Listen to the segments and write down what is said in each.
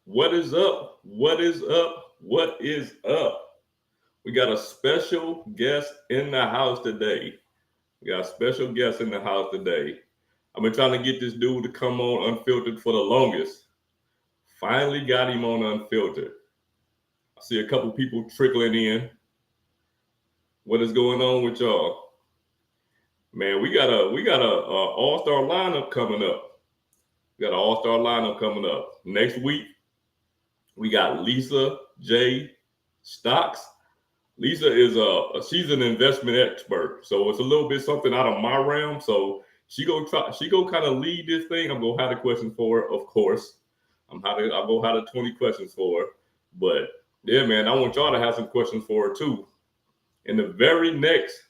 What is up? What is up? What is up? We got a special guest in the house today. I've been trying to get this dude to come on Unfiltered for the longest. Finally got him on Unfiltered. I see a couple people trickling in. What is going on with y'all? Man, we got a all-star lineup coming up. Next week, we got Lisa J. Stocks. Lisa is she's an investment expert, so it's a little bit something out of my realm. So she go kind of lead this thing. I'm gonna have the questions for her, of course. I'll go have the 20 questions for her. But yeah, man, I want y'all to have some questions for her too. And the very next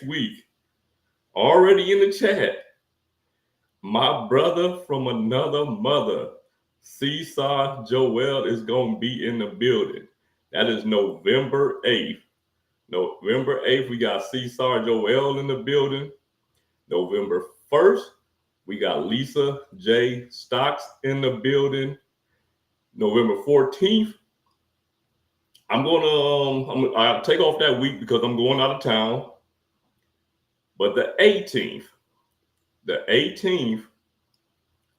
week, already in the chat, my brother from another mother, Seesaw Joel, is gonna be in the building. That is November 8th. We got Seesaw Joel in the building. November 1st, we got Lisa J. Stocks in the building. November 14th, I'll take off that week because I'm going out of town. But the 18th,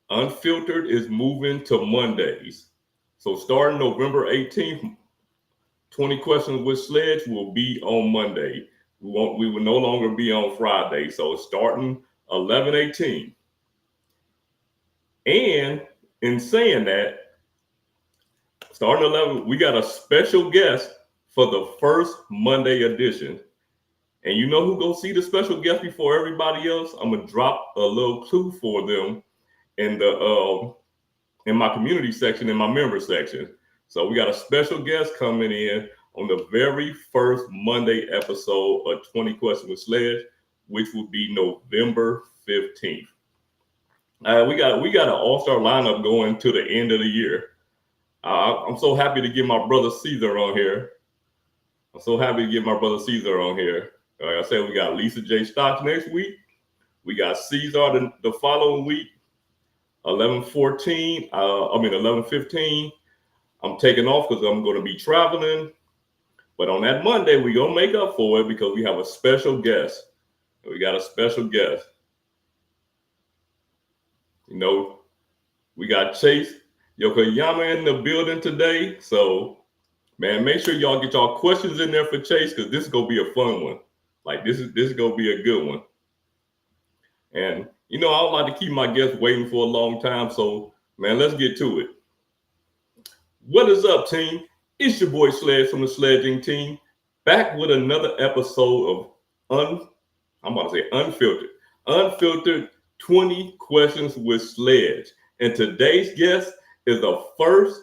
Unfiltered is moving to Mondays. So starting November 18th, 20 Questions with Sledge will be on Monday. We will no longer be on Friday. So starting 11/18. And in saying that, starting 11, we got a special guest for the first Monday edition. And you know who go see the special guest before everybody else? I'm gonna drop a little clue for them in my community section, in my member section. So we got a special guest coming in on the very first Monday episode of 20 Questions with Sledge, which will be November 15th. We got an all-star lineup going to the end of the year. I'm so happy to get my brother Caesar on here. Like I said, we got Lisa J. Stocks next week. We got Caesar the following week, 11/15. I'm taking off because I'm going to be traveling. But on that Monday, we're going to make up for it because we have a special guest. We got a special guest. You know, we got Chase Yokohama in the building today. So, man, make sure y'all get y'all questions in there for Chase because this is going to be a fun one. Like, this is going to be a good one. And, you know, I don't like to keep my guests waiting for a long time. So, man, let's get to it. What is up, team? It's your boy Sledge from the SledgeIncTeam, back with another episode of Unfiltered 20 Questions with Sledge. And today's guest is a first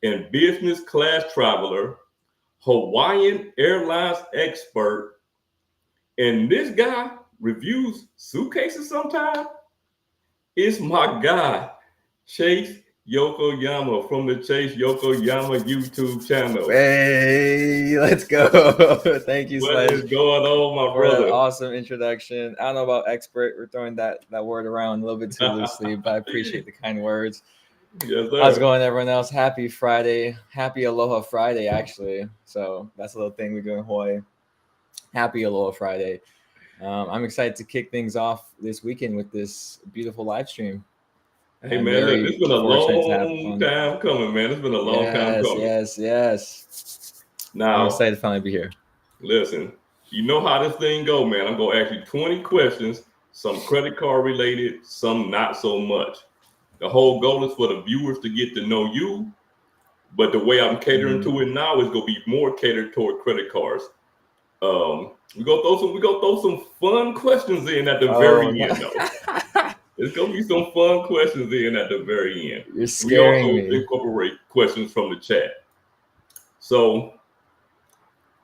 and business class traveler, Hawaiian Airlines expert, and this guy reviews suitcases sometimes. It's my guy, Chase Yokohama from the Chase Yokohama YouTube channel. Hey, let's go. Thank you, Sledge. What is going on, my brother? Awesome introduction. I don't know about expert. We're throwing that word around a little bit too loosely, but I appreciate the kind words. Yes, sir. How's it going, everyone else? Happy Friday. Happy Aloha Friday, actually. So that's a little thing we do in Hawaii. Happy Aloha Friday. I'm excited to kick things off this weekend with this beautiful live stream. Hey, man, look, it's been a long time coming, man. It's been a long time coming. Yes. Now, I'm excited to finally be here. Listen, you know how this thing go, man. I'm going to ask you 20 questions, some credit card related, some not so much. The whole goal is for the viewers to get to know you, but the way I'm catering to it now is going to be more catered toward credit cards. We're gonna throw some fun questions in at the very end, though. There's gonna be some fun questions in at the very end. You're scaring me. We also incorporate questions from the chat. So,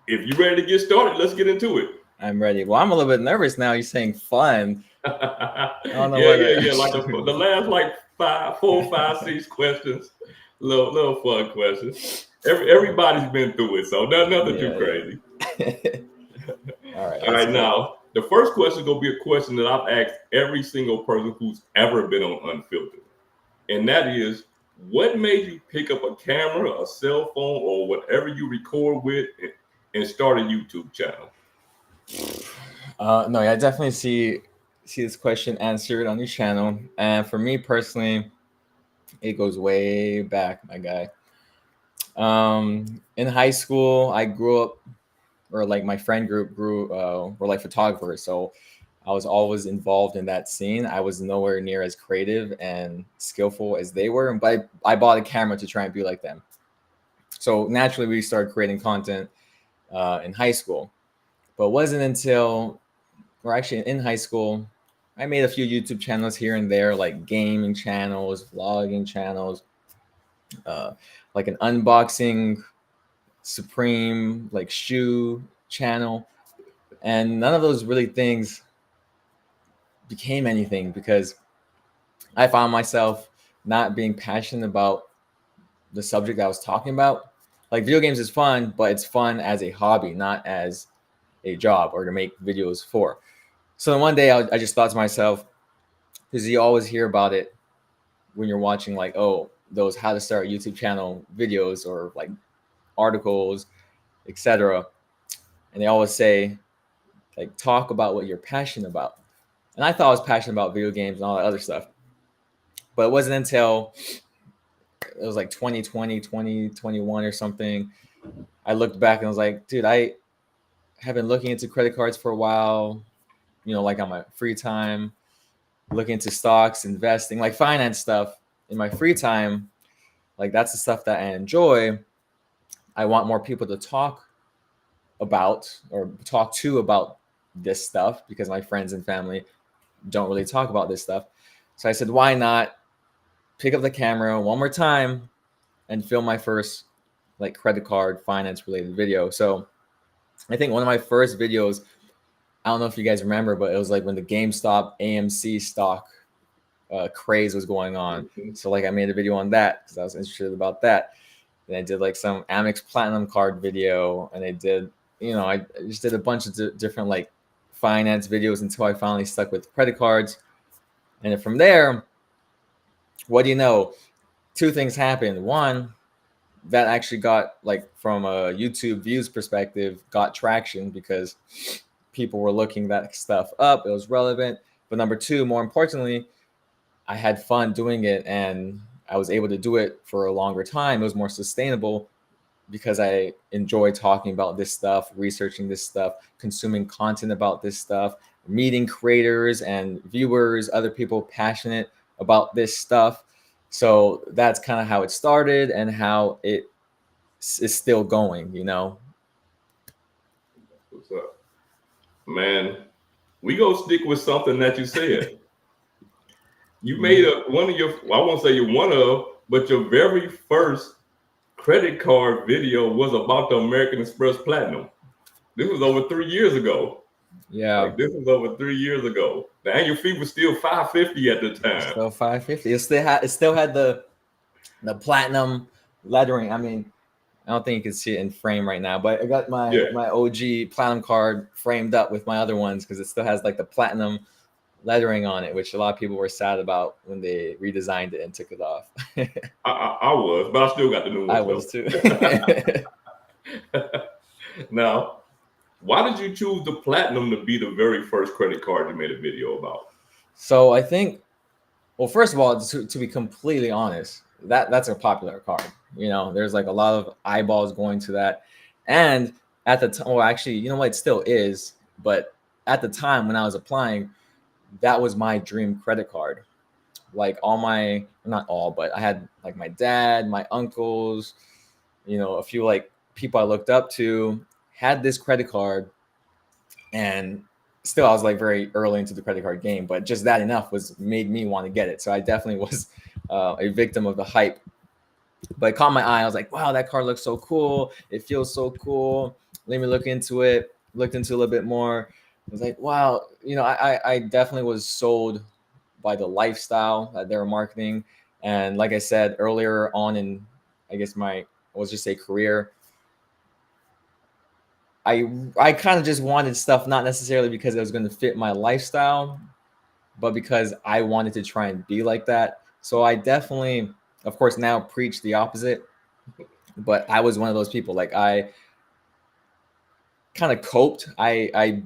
if you're ready to get started, let's get into it. I'm ready. Well, I'm a little bit nervous now. You're saying fun. I don't know. Yeah. Like the last 4, 5, 6 questions, little fun questions. Everybody's been through it, so nothing too crazy. All right. Now, the first question is going to be a question that I've asked every single person who's ever been on Unfiltered. and that is, what made you pick up a camera, a cell phone, or whatever you record with and start a YouTube channel? No, yeah, I definitely see this question answered on your channel. And for me personally, it goes way back, my guy. In high school, I grew up, or like my friend group were like photographers. So I was always involved in that scene. I was nowhere near as creative and skillful as they were, but I bought a camera to try and be like them. So naturally, we started creating content in high school. But it wasn't until, or actually in high school, I made a few YouTube channels here and there, like gaming channels, vlogging channels, like an unboxing Supreme like shoe channel, and none of those really things became anything because I found myself not being passionate about the subject I was talking about. Like video games is fun, but it's fun as a hobby, not as a job or to make videos for. So then one day I just thought to myself, because you always hear about it when you're watching like, oh, those how to start a YouTube channel videos or like articles, etc. And they always say, like, talk about what you're passionate about. And I thought I was passionate about video games and all that other stuff. But it wasn't until it was like 2020, 2021 or something. I looked back and I was like, dude, I have been looking into credit cards for a while, like on my free time, looking into stocks, investing, like finance stuff in my free time. Like that's the stuff that I enjoy. I want more people to talk about or talk to about this stuff because my friends and family don't really talk about this stuff. So I said, why not pick up the camera one more time and film my first like credit card finance related video. So I think one of my first videos, I don't know if you guys remember, but it was like when the GameStop AMC stock craze was going on. So like I made a video on that because I was interested about that. And I did like some Amex Platinum card video, and I did, I just did a bunch of different like finance videos until I finally stuck with credit cards. And then from there, what do you know? Two things happened. One, that actually got like from a YouTube views perspective, got traction because people were looking that stuff up. It was relevant. But number two, more importantly, I had fun doing it and I was able to do it for a longer time. It was more sustainable because I enjoy talking about this stuff, researching this stuff, consuming content about this stuff, meeting creators and viewers, other people passionate about this stuff. So that's kind of how it started and how it is still going, What's up? Man, we go stick with something that you said. You made one of your, well, I won't say you're one of, but your very first credit card video was about the American Express Platinum. This was over 3 years ago. Yeah. Like this was over 3 years ago. The annual fee was still $550 at the time. Still $550. It still had the platinum lettering. I mean, I don't think you can see it in frame right now, but I got my OG platinum card framed up with my other ones because it still has like the platinum lettering on it, which a lot of people were sad about when they redesigned it and took it off. I was, but I still got the new one. I was too. Now, why did you choose the platinum to be the very first credit card you made a video about? So I think, well, first of all, to be completely honest, that's a popular card. There's like a lot of eyeballs going to that. And at the time, well, actually, you know what, it still is. But at the time when I was applying, that was my dream credit card. Like not all, but I had like my dad, my uncles, a few like people I looked up to had this credit card. And still, I was like very early into the credit card game, but just that enough made me want to get it. So I definitely was a victim of the hype. But it caught my eye. I was like, wow, that card looks so cool. It feels so cool. Let me look into it. Looked into it a little bit more. I was like, wow, I definitely was sold by the lifestyle that they were marketing. And like I said earlier on in, I guess let's just say career, I kind of just wanted stuff, not necessarily because it was going to fit my lifestyle, but because I wanted to try and be like that. So I definitely, of course, now preach the opposite. But I was one of those people. Like I kind of coped. I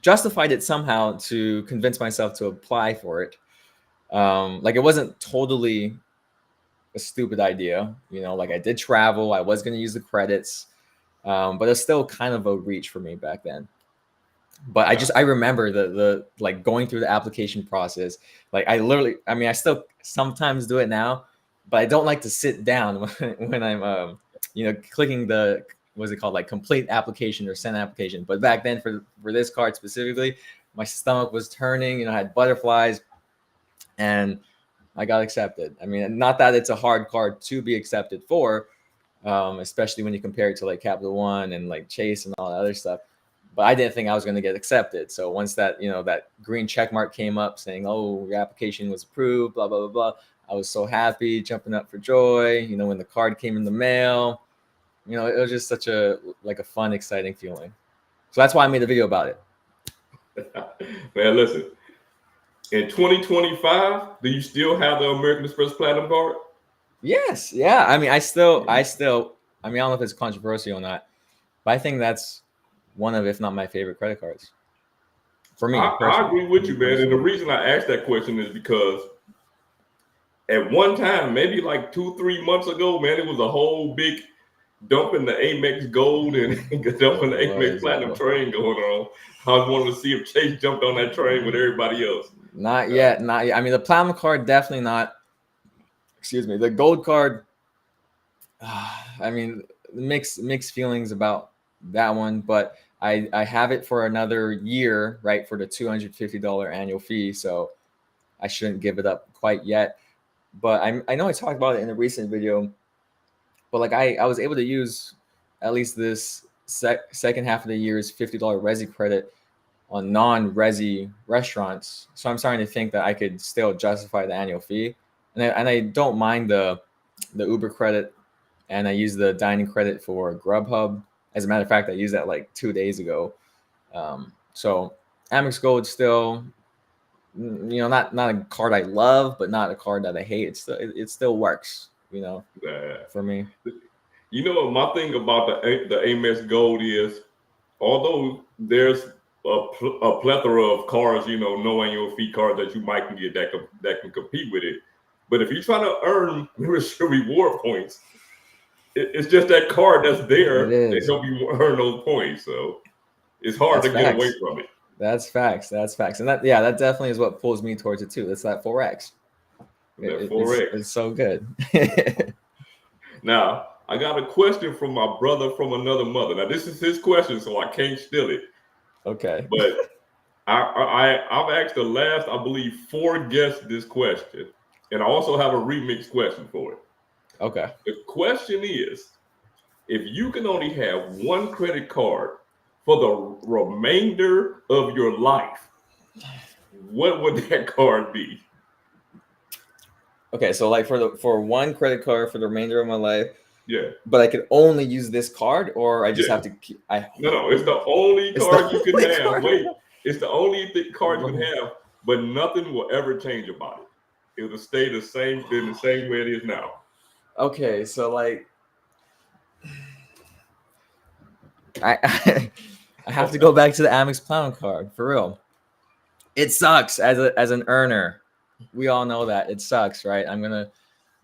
justified it somehow to convince myself to apply for it. Like it wasn't totally a stupid idea, you know. Like I did travel. I was going to use the credits, but it's still kind of a reach for me back then. But I remember the like going through the application process. Like I still sometimes do it now, but I don't like to sit down when I'm clicking the, what's it called, like complete application or send application. But back then for this card specifically, my stomach was turning, you know, I had butterflies, and I got accepted. I mean, not that it's a hard card to be accepted for, especially when you compare it to like Capital One and like Chase and all that other stuff. But I didn't think I was going to get accepted. So once that, you know, that green check mark came up saying, oh, your application was approved, blah, blah, blah, blah, I was so happy, jumping up for joy. You know, when the card came in the mail, you know, it was just such a fun, exciting feeling. So that's why I made a video about it. Man, listen, in 2025, do you still have the American Express Platinum card? Yes. Yeah. I mean, I still, I mean, I don't know if it's controversial or not, but I think that's one of, if not my favorite credit cards. For me, I agree with you, man. And the reason I asked that question is because at one time, maybe like 2-3 months ago, man, it was a whole big dumping the Amex Gold and dumping the Amex Platinum train going on. I was wanting to see if Chase jumped on that train with everybody else. Not yet. I mean, the Platinum card, definitely not. Excuse me. The Gold card, I mean, mixed feelings about that one, but I have it for another year, right, for the $250 annual fee, so I shouldn't give it up quite yet. But I know I talked about it in a recent video, but like I was able to use at least this second half of the year's $50 Resi credit on non-Resi restaurants. So I'm starting to think that I could still justify the annual fee, and I don't mind the Uber credit, and I use the dining credit for Grubhub. As a matter of fact, I used that like 2 days ago. So Amex Gold still, you know, not a card I love, but not a card that I hate. It still works, you know, for me. You know, my thing about the Amex Gold is, although there's a plethora of cards, you know, no annual fee cards that you might can get that can compete with it. But if you're trying to earn reward points, it's just that card that's there to help you earn those points. So it's hard to get away from it. That's facts. And that definitely is what pulls me towards it too. It's that 4X. It's so good. Now, I got a question from my brother from another mother. Now, this is his question, so I can't steal it. Okay. But I've asked the last, I believe, 4 guests this question, and I also have a remix question for it. Okay. The question is, if you can only have one credit card for the remainder of your life, what would that card be? Okay, so like for one credit card for the remainder of my life. Yeah. But I could only use this card, or I just have to keep. No, it's the only card you can have. Wait, it's the only card you can have, but nothing will ever change about it. It will stay the same in the same way it is now. Okay, so like I have to go back to the Amex Platinum card for real. It sucks as an earner. We all know that it sucks, right? I'm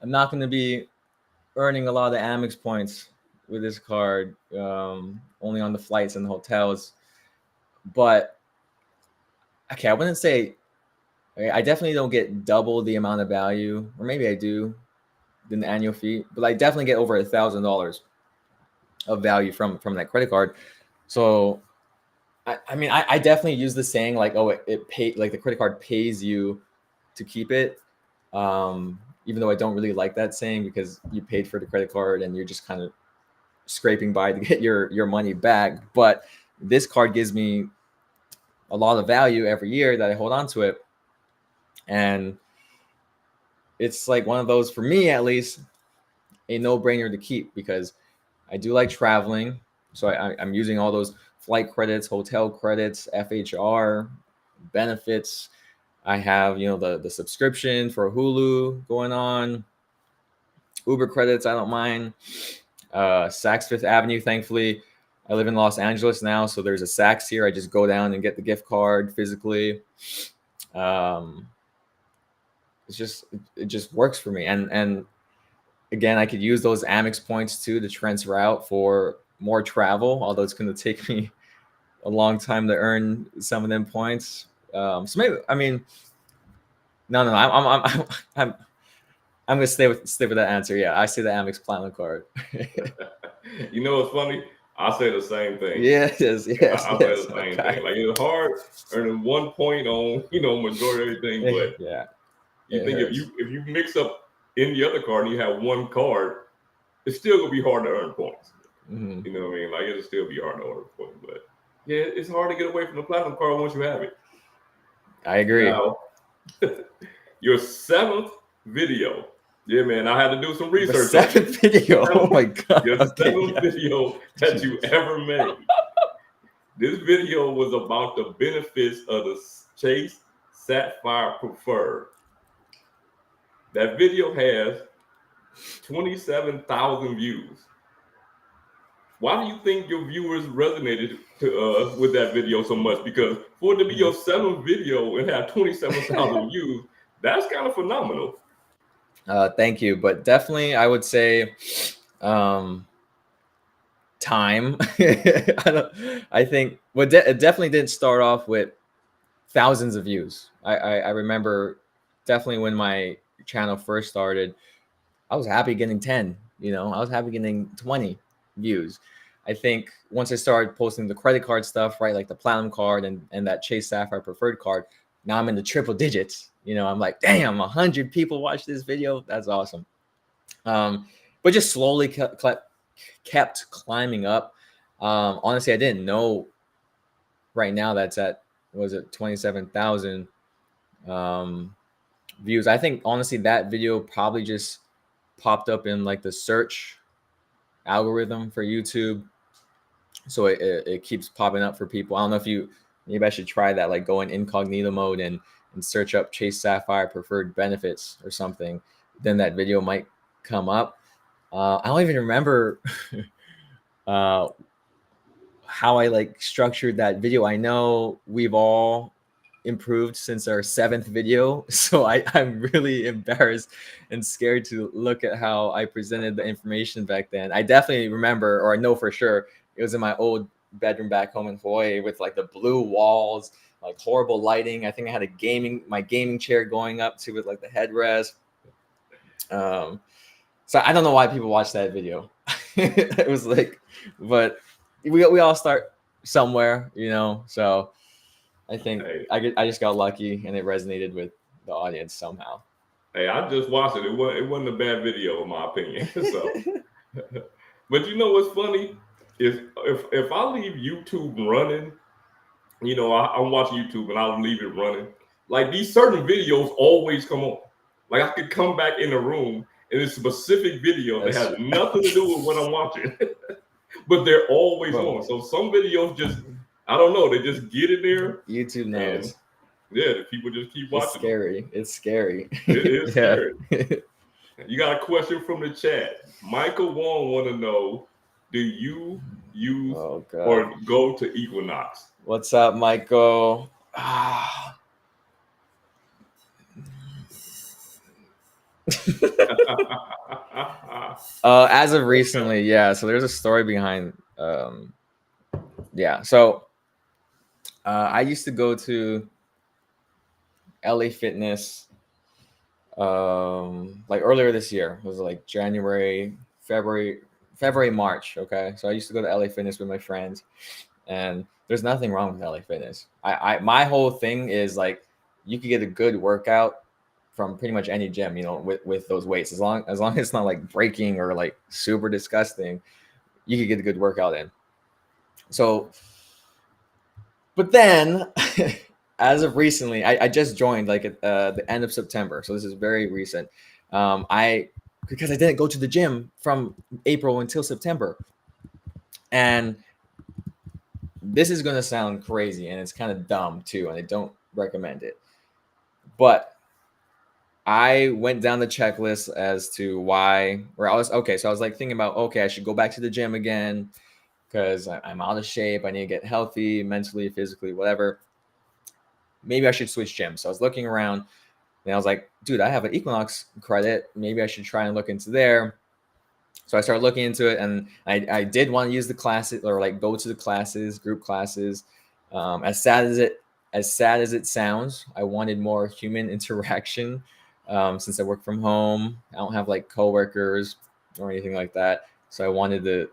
not gonna be earning a lot of the Amex points with this card, only on the flights and the hotels. But okay, I wouldn't say I definitely don't get double the amount of value, or maybe I do, than the annual fee, but I definitely get over $1,000 of value from that credit card. So I mean, I definitely use the saying like, oh, it paid, like the credit card pays you to keep it. Even though I don't really like that saying, because you paid for the credit card and you're just kind of scraping by to get your money back. But this card gives me a lot of value every year that I hold on to it. And it's like one of those, for me at least, a no-brainer to keep, because I do like traveling. So I'm using all those flight credits, hotel credits, FHR, benefits, I have, the subscription for Hulu going on. Uber credits, I don't mind. Saks Fifth Avenue, thankfully. I live in Los Angeles now, so there's a Saks here. I just go down and get the gift card physically. It just works for me. And again, I could use those Amex points too to transfer out for more travel, although it's going to take me a long time to earn some of them points. So maybe, I mean, no, I'm gonna stay with that answer. Yeah, I say the Amex Platinum card. You know what's funny? I say the same thing. Yes. I say the same thing. Like, it's hard earning 1 point on majority of everything, but yeah, you think if you mix up in the other card and you have one card, it's still gonna be hard to earn points. Mm-hmm. You know what I mean? Like, it'll still be hard to earn points, but yeah, it's hard to get away from the platinum card once you have it. I agree. Now, your 7th video. Yeah, man, I had to do some research. The 7th video. Oh my god. Your 7th video that you ever made. This video was about the benefits of the Chase Sapphire Preferred. That video has 27,000 views. Why do you think your viewers resonated with that video so much? Because for it to be your 7th video and have 27,000 views, that's kind of phenomenal. Thank you, but definitely I would say time. I think it definitely didn't start off with thousands of views. I remember definitely when my channel first started, I was happy getting 10. I was happy getting 20 views. I think once I started posting the credit card stuff, right, like the Platinum card and that Chase Sapphire Preferred card, now I'm in the triple digits. I'm like, damn, 100 people watched this video. That's awesome. But just slowly kept climbing up. Honestly, I didn't know right now that's at, 27,000 views. I think honestly that video probably just popped up in like the search algorithm for YouTube, so it keeps popping up for people. I don't know if maybe I should try that, like go in incognito mode and search up Chase Sapphire Preferred benefits or something. Then that video might come up. I don't even remember how I like structured that video. I know we've all improved since our 7th video, so I'm really embarrassed and scared to look at how I presented the information back then. I definitely remember, or I know for sure, it was in my old bedroom back home in Hawaii with like the blue walls, like horrible lighting. I think I had my gaming chair going up to with like the headrest. So I don't know why people watch that video. It was like, but we all start somewhere, so I think I just got lucky and it resonated with the audience somehow. Hey, I just watched it. It wasn't a bad video in my opinion. So, but you know what's funny? If I leave YouTube running, I'm watching YouTube and I'll leave it running. Like, these certain videos always come on. Like, I could come back in the room and it's a specific video that has nothing to do with what I'm watching, but they're always on. So some videos just, I don't know, they just get in there. YouTube knows. Yeah, the people just keep watching. It's scary. It is scary. You got a question from the chat. Michael Wong want to know, do you use or go to Equinox? What's up, Michael? As of recently, yeah. So there's a story behind. So I used to go to LA Fitness like earlier this year. It was like January, February, March. Okay, so I used to go to LA Fitness with my friends, and there's nothing wrong with LA Fitness. My whole thing is like, you could get a good workout from pretty much any gym, with those weights, as long as it's not like breaking or like super disgusting, you could get a good workout in. So, but then as of recently, I just joined like at the end of September. So this is very recent. Because I didn't go to the gym from April until September. And this is going to sound crazy and it's kind of dumb too. And I don't recommend it. But I went down the checklist as to why, or I was okay. So I was like thinking about, okay, I should go back to the gym again because I'm out of shape. I need to get healthy mentally, physically, whatever. Maybe I should switch gyms. So I was looking around and I was like, dude, I have an Equinox credit. Maybe I should try and look into there. So I started looking into it, and I did want to use the classes or like go to the classes, group classes. As sad as it sounds, I wanted more human interaction. Since I work from home, I don't have like coworkers or anything like that. So I wanted to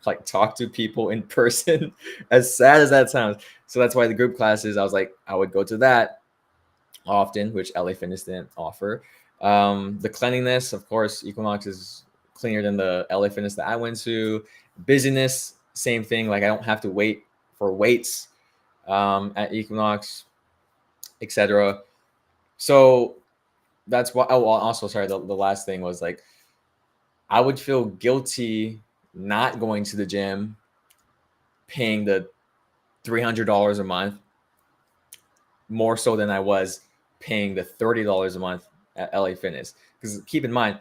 like talk to people in person, as sad as that sounds. So that's why the group classes, I was like, I would go to that often, which LA Fitness didn't offer. The cleanliness, of course, Equinox is cleaner than the LA Fitness that I went to. Busyness, same thing. Like I don't have to wait for weights at Equinox, etc. So that's why. Oh, also, sorry. The last thing was like, I would feel guilty not going to the gym, paying the $300 a month, more so than I was paying the $30 a month at LA Fitness. Because keep in mind,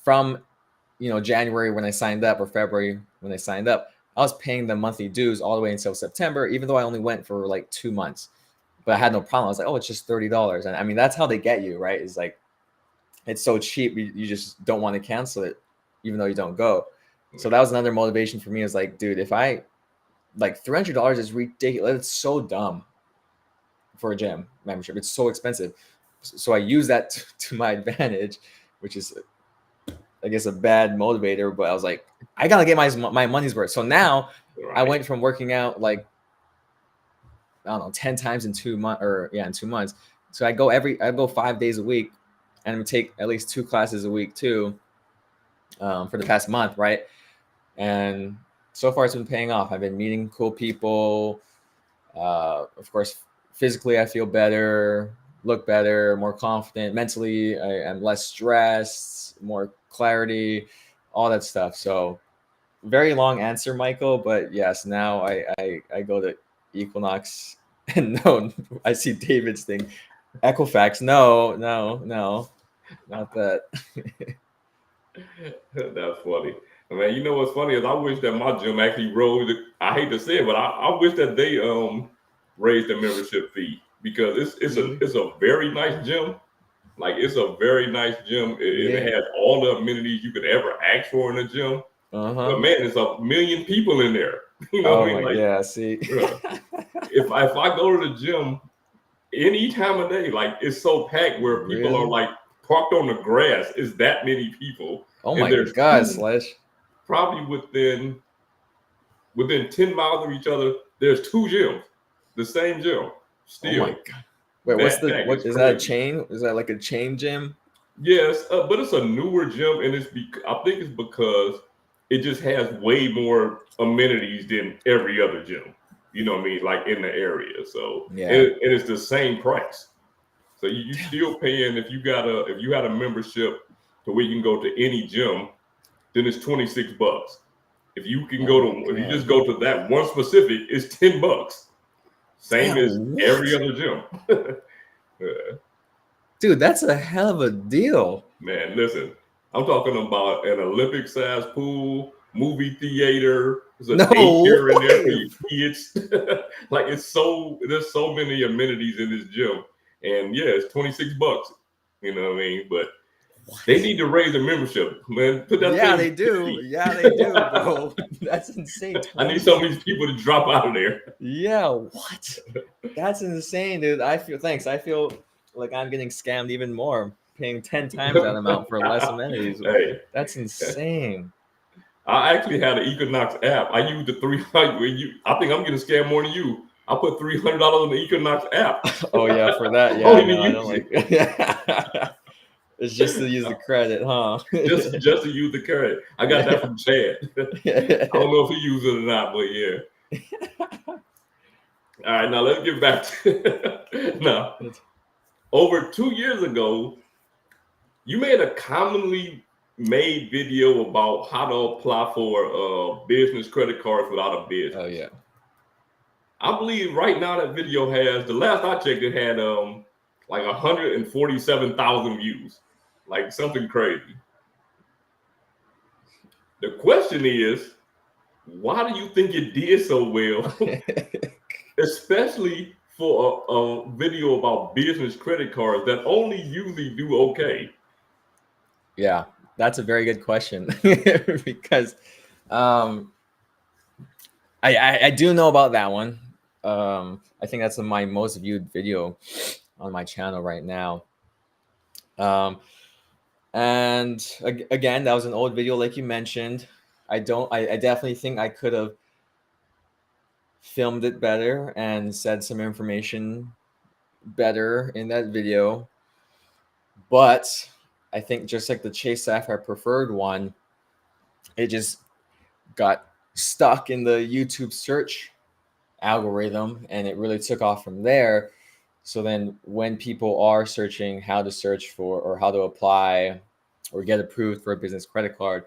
from January when I signed up or February when I signed up, I was paying the monthly dues all the way until September, even though I only went for like 2 months. But I had no problem. I was like, oh, it's just $30. And I mean, that's how they get you, right? It's like, it's so cheap. You just don't want to cancel it, even though you don't go. So that was another motivation for me. Is like, dude, if I like $300 is ridiculous. It's so dumb for a gym membership. It's so expensive. So I use that to my advantage, which is, I guess, a bad motivator. But I was like, I gotta get my money's worth. So now I went from working out like, I don't know, 10 times in 2 months, in 2 months. So I go 5 days a week, and I take at least 2 classes a week too, for the past month, right? And so far it's been paying off. I've been meeting cool people. Of course, physically I feel better, look better, more confident. Mentally, I am less stressed, more clarity, all that stuff. So very long answer, Michael, but yes, now I go to Equinox. And no, I see David's thing. Equifax, no, not that. That's funny. I mean, you know what's funny is I wish that my gym actually rose. I hate to say it, but I wish that they raised the membership fee, because it's a very nice gym. Like, it's a very nice gym. It has all the amenities you could ever ask for in a gym. But man, it's 1 million people in there. You know what I mean? Like, yeah, see. if I go to the gym any time of day, like, it's so packed where people are like parked on the grass. It's that many people. Oh my God, Sledge. Probably within 10 miles of each other, there's 2 gyms, the same gym. Still. Oh my God. Wait, what is that a chain? Is that like a chain gym? Yes, but it's a newer gym, and I think it's because it just has way more amenities than every other gym. You know what I mean? Like, in the area. So and it's the same price. So you still paying if you had a membership to where you can go to any gym, then it's $26. If you can if you just go to that one specific, it's $10. Same as every other gym. Dude, that's a hell of a deal. Man, listen, I'm talking about an Olympic-sized pool, movie theater. There's a daycare in there for your kids. Like, there's so many amenities in this gym. And yeah, it's $26. You know what I mean? But they need to raise the membership, man. Put that they do. Yeah, they do, bro. That's insane. I need some of these people to drop out of there. Yeah, what? That's insane, dude. I feel like I'm getting scammed even more, paying 10 times that amount for less amenities. Hey, that's insane. I actually had an Equinox app. I used the 300. I think I'm getting scammed more than you. I put $300 on the Equinox app. Oh yeah, for that. Yeah, I don't like it. It's just to use the credit, huh? just to use the credit. I got that from Chad. I don't know if he uses it or not, but yeah. All right, now let's get back to now. Over 2 years ago, you made a commonly made video about how to apply for business credit cards without a business. Oh yeah. I believe right now that video has, the last I checked, it had like 147,000 views, like something crazy. The question is, why do you think it did so well, especially for a video about business credit cards that only usually do okay? Yeah, that's a very good question because I do know about that one. I think that's my most viewed video on my channel right now. And again, that was an old video, like you mentioned. I definitely think I could have filmed it better and said some information better in that video. But I think just like the Chase Sapphire Preferred one, it just got stuck in the YouTube search algorithm and it really took off from there. So then when people are searching how to search for or how to apply or get approved for a business credit card,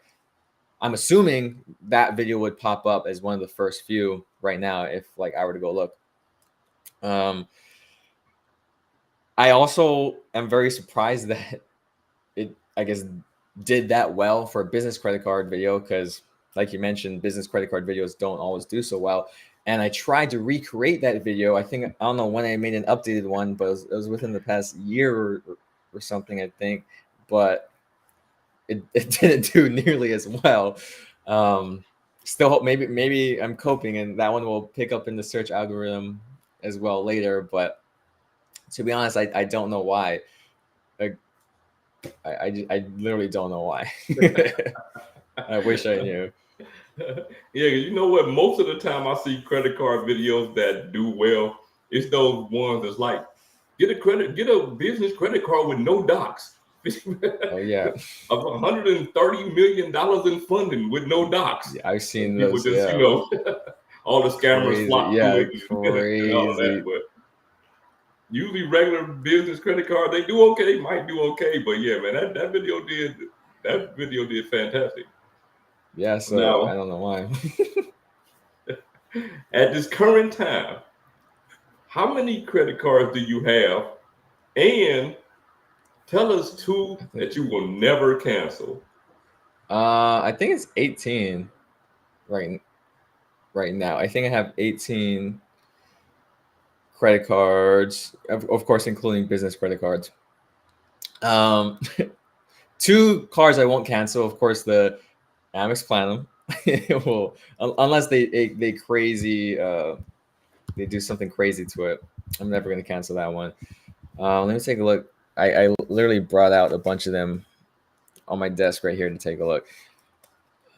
I'm assuming that video would pop up as one of the first few right now if like I were to go look. I also am very surprised that it, I guess, did that well for a business credit card video because, like you mentioned, business credit card videos don't always do so well. And I tried to recreate that video. I don't know when I made an updated one, but it was within the past year or something, I think. But it didn't do nearly as well. Still hope maybe I'm coping and that one will pick up in the search algorithm as well later. But to be honest, I don't know why. I literally don't know why. I wish I knew. Yeah, you know what? Most of the time I see credit card videos that do well, it's those ones that's like, get a business credit card with no docs. Oh yeah, of $130 million in funding with no docs. Yeah, I've seen people those. just, all the scammers Crazy. flock Yeah, to it and all crazy. that. But usually regular business credit card, they do okay, might do okay. But yeah, man, that video did fantastic. Yeah, so Now, I don't know why. at this current time, how many credit cards do you have? And tell us two that you will never cancel. I think it's 18 right now. I think I have 18 credit cards, of course, including business credit cards. 2 cards I won't cancel. Of course, the Amex Platinum. Well, unless they crazy they do something crazy to it, I'm never gonna cancel that one. Let me take a look. I literally brought out a bunch of them on my desk right here to take a look.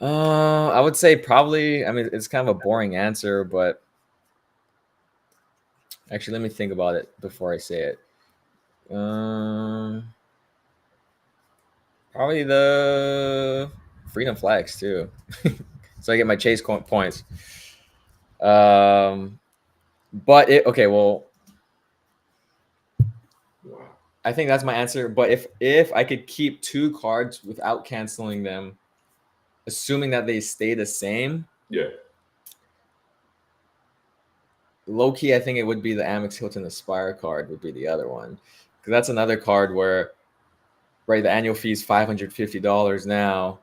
I would say probably. I mean, it's kind of a boring answer, but actually, let me think about it before I say it. Probably the Freedom Flags too, so I get my Chase points. But okay, well, I think that's my answer. But if I could keep 2 cards without canceling them, assuming that they stay the same, yeah, low key, I think it would be the Amex Hilton Aspire card would be the other one, because that's another card where, right, the annual fee is $550 now.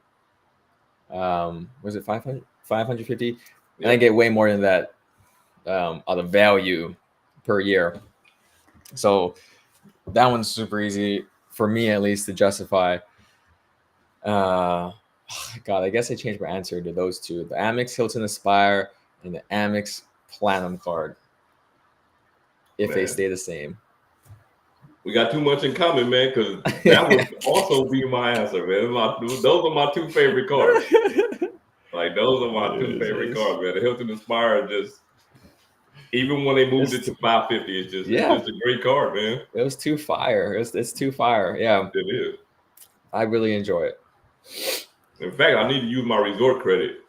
Was it 550? Yeah. And I get way more than that of the value per year. So that one's super easy for me, at least, to justify. God, I guess I changed my answer to those 2: the Amex Hilton Aspire and the Amex Platinum card. If they stay the same. We got too much in common, man, because that would also be my answer, man. Those are my 2 favorite cards. Like, those are my 2 favorite cards, man. The Hilton Aspire, just, even when they moved it to 550, it's just a great card, man. It was too fire. It's too fire. Yeah. It is. I really enjoy it. In fact, I need to use my resort credit.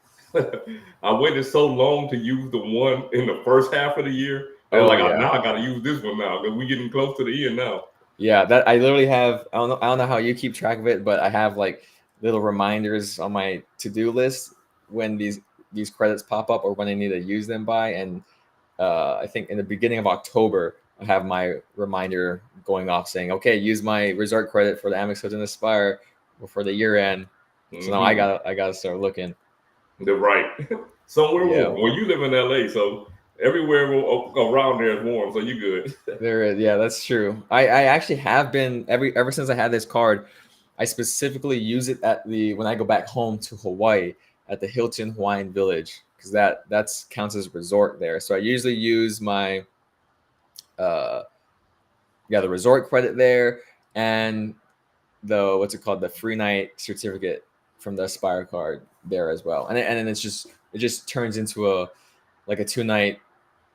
I waited so long to use the one in the first half of the year. Now I got to use this one now because we're getting close to the end now. Yeah, that I literally have. I don't know how you keep track of it, but I have like little reminders on my to-do list when these credits pop up or when I need to use them by. And I think in the beginning of October, I have my reminder going off saying, okay, use my resort credit for the Amex Hilton Aspire before the year end. So now I gotta start looking. They're right. Somewhere Yeah. warm. Well, you live in LA, so everywhere around there is warm, so you good. There is, yeah, that's true. I actually have been ever since I had this card. I specifically use it when I go back home to Hawaii at the Hilton Hawaiian Village, because that's counts as a resort there. So I usually use my the resort credit there, and the free night certificate from the Aspire card there as well. And then it just turns into a 2-night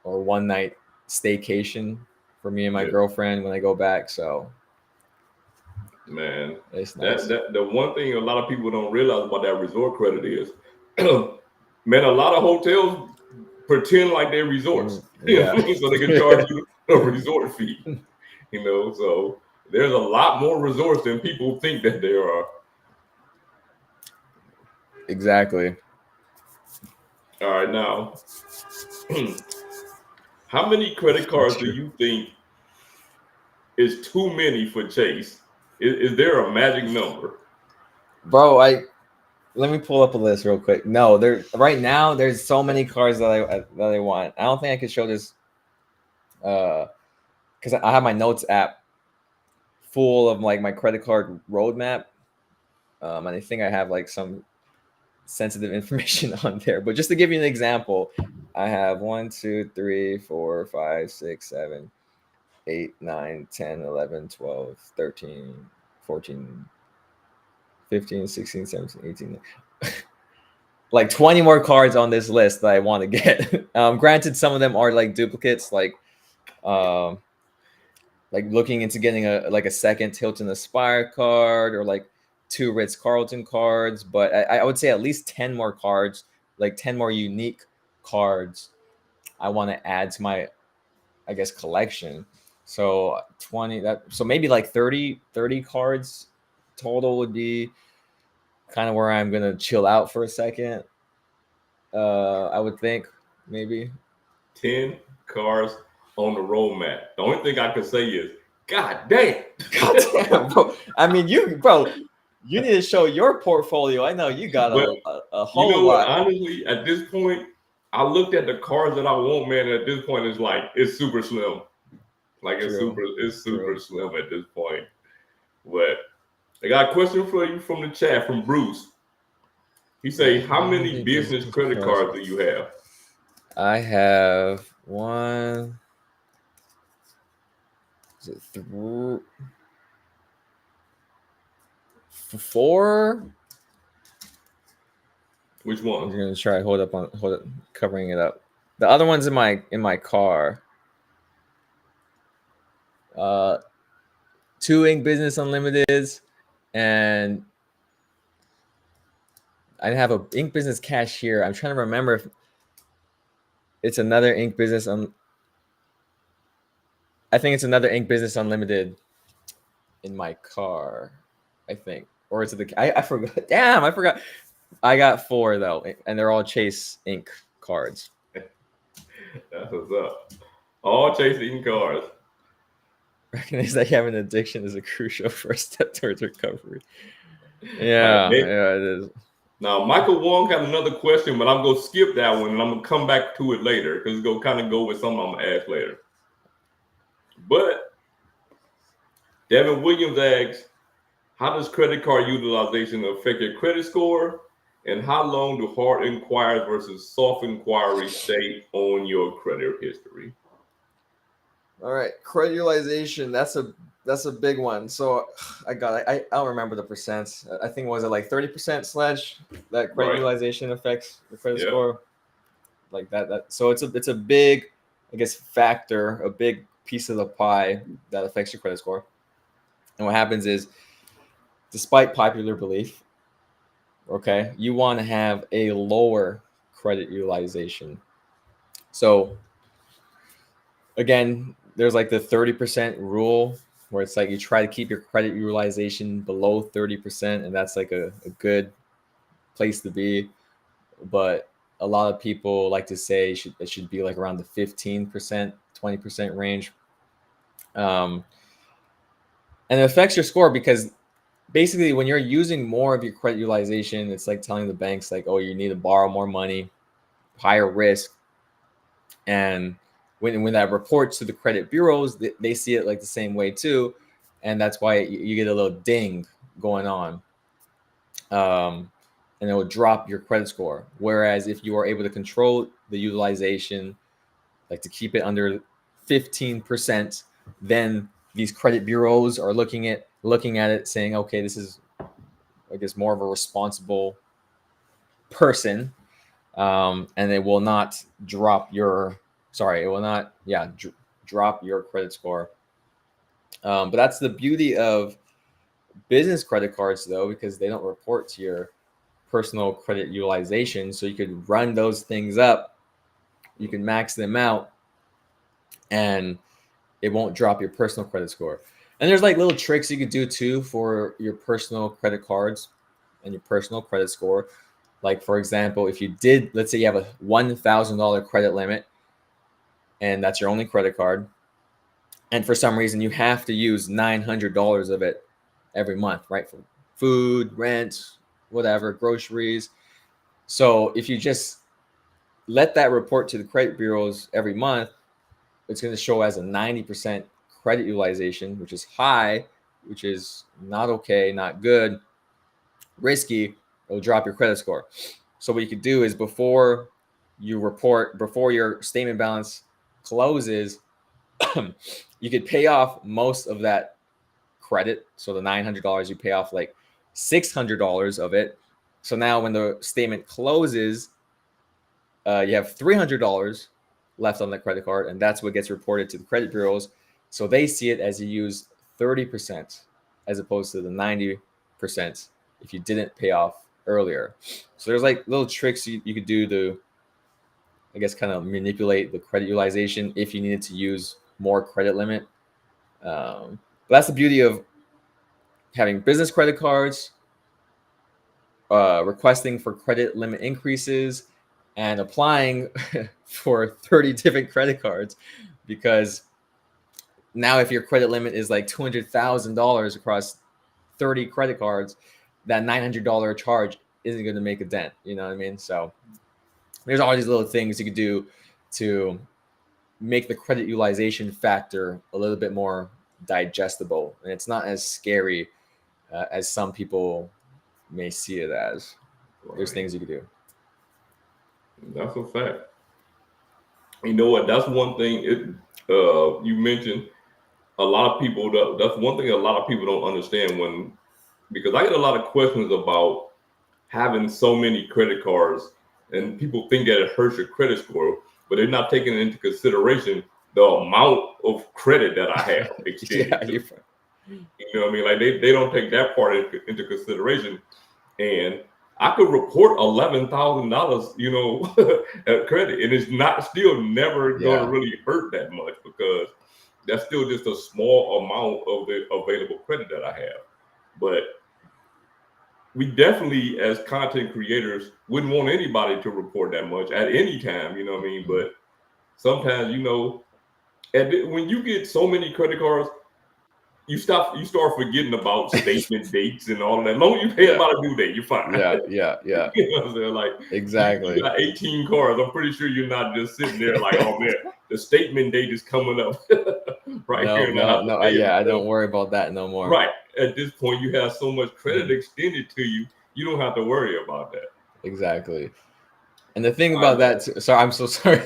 or 1-night staycation for me and my girlfriend when I go back. So man, it's nice. that the one thing a lot of people don't realize about that resort credit is, man, a lot of hotels pretend like they're resorts, Yeah. so they can charge you a resort fee. So there's a lot more resorts than people think that there are. Exactly. All right, now, how many credit cards do you think is too many for Chase? Is there a magic number? Bro, let me pull up a list real quick. No, right now there's so many cards that I want. I don't think I could show this because I have my notes app full of like my credit card roadmap. And I think I have like some sensitive information on there. But just to give you an example, I have 1, 2, 3, 4, 5, 6, 7, 8, 9, 10, 11, 12, 13, 14, 15, 16, 17, 18. Like 20 more cards on this list that I want to get. Granted, some of them are like duplicates, like looking into getting a second Hilton Aspire card or like 2 Ritz-Carlton cards. But I would say at least 10 more cards, like 10 more unique cards I want to add to my, I guess, collection. So 20, so maybe like 30 cards total would be kind of where I'm going to chill out for a second. I would think maybe 10 cars on the roadmap. The only thing I can say is, God damn. God damn, bro. I mean, you need to show your portfolio. I know you got a whole lot. Honestly, at this point, I looked at the cars that I want, man. At this point, it's super slim. Like it's super slim at this point. But I got a question for you from the chat from Bruce. He say, how many business credit cards do you have? I have 1. Is it 3? 4? Which one? I'm gonna try hold up covering it up. The other one's in my car. 2 Ink Business Unlimiteds, and I have a Ink Business Cashier. I'm trying to remember if it's another Ink Business. I think it's another Ink Business Unlimited in my car. I think, or is it I forgot. Damn, I forgot. I got 4 though, and they're all Chase Ink cards. That's what's up. All Chase Ink cards. Recognize that you have an addiction is a crucial first step towards recovery. Yeah, yeah, it is. Now, Michael Wong had another question, but I'm going to skip that one, and I'm going to come back to it later because it's going to kind of go with something I'm going to ask later. But Devin Williams asks, how does credit card utilization affect your credit score? And how long do hard inquiries versus soft inquiries stay on your credit history? All right, credit utilization. That's a big one. So I don't remember the percents. I think was it like 30% Sledge that credit utilization affects the credit score, like that. So it's a big, I guess, factor, a big piece of the pie that affects your credit score. And what happens is, despite popular belief, okay, you want to have a lower credit utilization. So again, there's like the 30% rule where it's like you try to keep your credit utilization below 30%, and that's like a good place to be. But a lot of people like to say it should be like around the 15%, 20% range. And it affects your score because basically when you're using more of your credit utilization, it's like telling the banks like, oh, you need to borrow more money, higher risk. And when that reports to the credit bureaus, they see it like the same way too. And that's why you get a little ding going on. And it will drop your credit score. Whereas if you are able to control the utilization, like to keep it under 15%, then these credit bureaus are looking at it saying, okay, this is, I guess, more of a responsible person, and it will not drop your drop your credit score. But that's the beauty of business credit cards, though, because they don't report to your personal credit utilization. So you could run those things up, you can max them out, and it won't drop your personal credit score. And there's like little tricks you could do too for your personal credit cards and your personal credit score. Like, for example, if you did, let's say you have a $1,000 credit limit and that's your only credit card, and for some reason you have to use $900 of it every month, right? For food, rent, whatever, groceries. So if you just let that report to the credit bureaus every month, it's going to show as a 90% credit utilization, which is high, which is not okay, not good, risky. It'll drop your credit score. So what you could do is before your statement balance closes, you could pay off most of that credit. So the $900, you pay off like $600 of it. So now when the statement closes, you have $300 left on the credit card, and that's what gets reported to the credit bureaus. So they see it as you use 30% as opposed to the 90% if you didn't pay off earlier. So there's like little tricks you could do to, I guess, kind of manipulate the credit utilization if you needed to use more credit limit. But that's the beauty of having business credit cards, requesting for credit limit increases, and applying for 30 different credit cards. Because now if your credit limit is like $200,000 across 30 credit cards, that $900 charge isn't going to make a dent. You know what I mean? So there's all these little things you could do to make the credit utilization factor a little bit more digestible. And it's not as scary as some people may see it as. Right. There's things you could do. That's a fact. You know what? That's one thing. You mentioned a lot of people. That's one thing a lot of people don't understand because I get a lot of questions about having so many credit cards, and people think that it hurts your credit score, but they're not taking into consideration the amount of credit that I have extended. You know what I mean? Like they don't take that part into consideration. And I could report $11,000, at credit, and it's still never going to really hurt that much because that's still just a small amount of the available credit that I have. But we definitely, as content creators, wouldn't want anybody to report that much at any time. You know what I mean? But sometimes, when you get so many credit cards, you start forgetting about statement dates and all of that. As long as you pay about a due date, you're fine. Yeah. You know what I'm saying? Like, Exactly. You got 18 cards. I'm pretty sure you're not just sitting there like, oh man, the statement date is coming up here. No. I don't worry about that no more. Right. At this point, you have so much credit extended to you, you don't have to worry about that. Exactly. And the thing about that, sorry, I'm so sorry.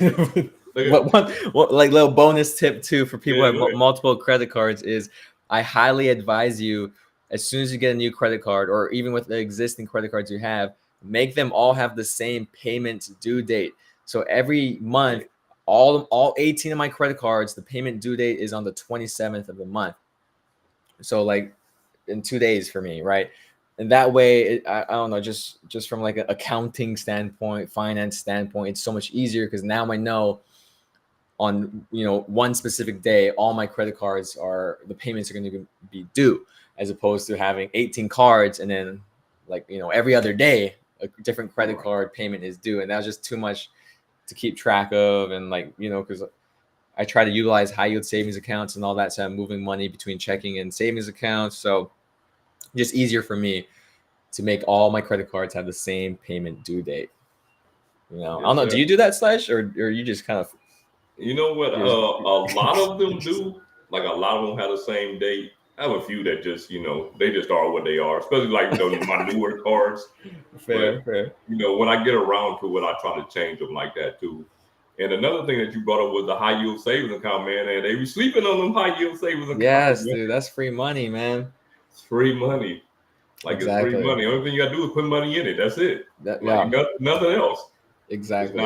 What like little bonus tip too for people who have multiple credit cards is I highly advise you, as soon as you get a new credit card, or even with the existing credit cards you have, make them all have the same payment due date. So every month, all 18 of my credit cards, the payment due date is on the 27th of the month. So like in 2 days for me, right? And that way, I don't know, just from like an accounting standpoint, finance standpoint, it's so much easier because now I know on one specific day, all my credit cards the payments are going to be due, as opposed to having 18 cards and then every other day a different credit card payment is due, and that was just too much to keep track of. And because I try to utilize high yield savings accounts and all that. So I'm moving money between checking and savings accounts. So just easier for me to make all my credit cards have the same payment due date. You know, I don't know. Do you do that, Sledge, or you just kind of? You know what? A lot of them do. Like a lot of them have the same date. I have a few that just, they just are what they are. Especially like my newer cards. Fair. When I get around to it, I try to change them like that too. And another thing that you brought up was the high yield savings account, man. And they be sleeping on them high yield savings accounts. Yes, dude, that's free money, man. It's free money. Like exactly. It's free money. Only thing you gotta do is put money in it. That's it. Yeah. Nothing else. Exactly.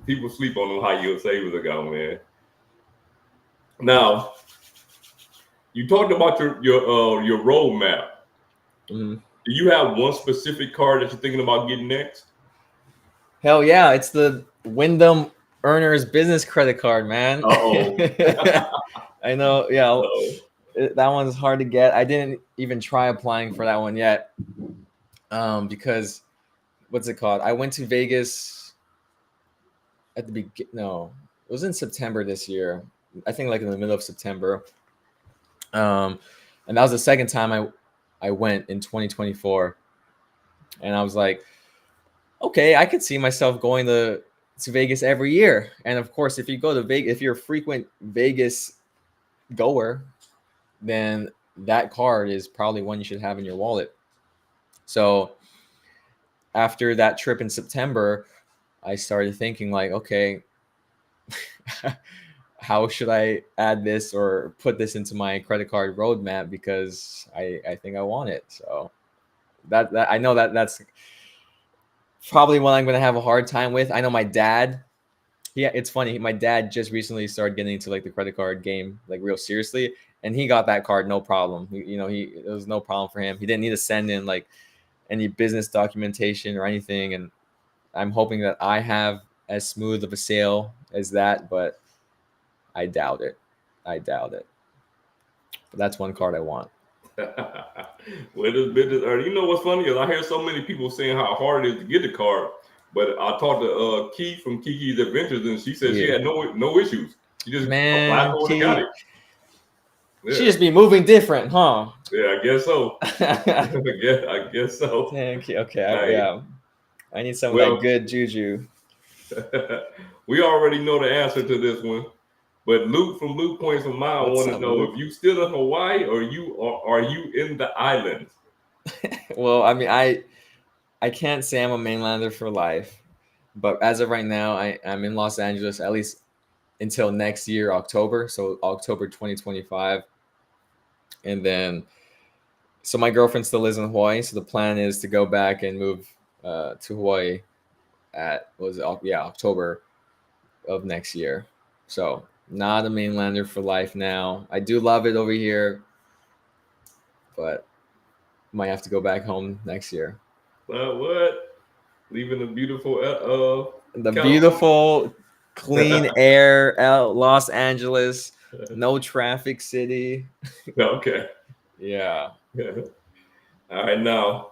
People sleep on them high yield savings account, man. Now, you talked about your roadmap. Mm-hmm. Do you have one specific card that you're thinking about getting next? Hell yeah, it's the Wyndham Earners Business Credit Card, man. I know, yeah. That one's hard to get. I didn't even try applying for that one yet, because what's it called? I went to Vegas at the beginning. No, it was in September this year. I think like in the middle of September. And that was the second time I went in 2024, and I was like, okay, I could see myself going to Vegas every year. And of course, if you go to Vegas, if you're a frequent Vegas goer, then that card is probably one you should have in your wallet. So after that trip in September, I started thinking like, okay, how should I add this or put this into my credit card roadmap, because I think I want it. So that I know that's probably what I'm going to have a hard time with. I know my dad, it's funny. My dad just recently started getting into like the credit card game, like real seriously. And he got that card, no problem. It was no problem for him. He didn't need to send in like any business documentation or anything. And I'm hoping that I have as smooth of a sale as that, but I doubt it. But that's one card I want. Well, this business, you know what's funny is I hear so many people saying how hard it is to get the card, but I talked to Key from Kiki's Adventures, and she said she had no issues. She just applied for it and got it. Yeah. She just be moving different, huh? Yeah, I guess so. I guess so. Thank you. Okay, yeah. I need some of that good juju. We already know the answer to this one. But Luke from Luke Points from Mile want to know if you still in Hawaii or are you in the islands? Well, I mean, I can't say I'm a mainlander for life, but as of right now, I'm in Los Angeles at least until next year, October. So October 2025, and then so my girlfriend still lives in Hawaii. So the plan is to go back and move to Hawaii at October of next year. So not a mainlander for life now. I do love it over here, but might have to go back home next year. What? Leaving the beautiful beautiful clean air Los Angeles, no traffic city. Okay. Yeah. All right, now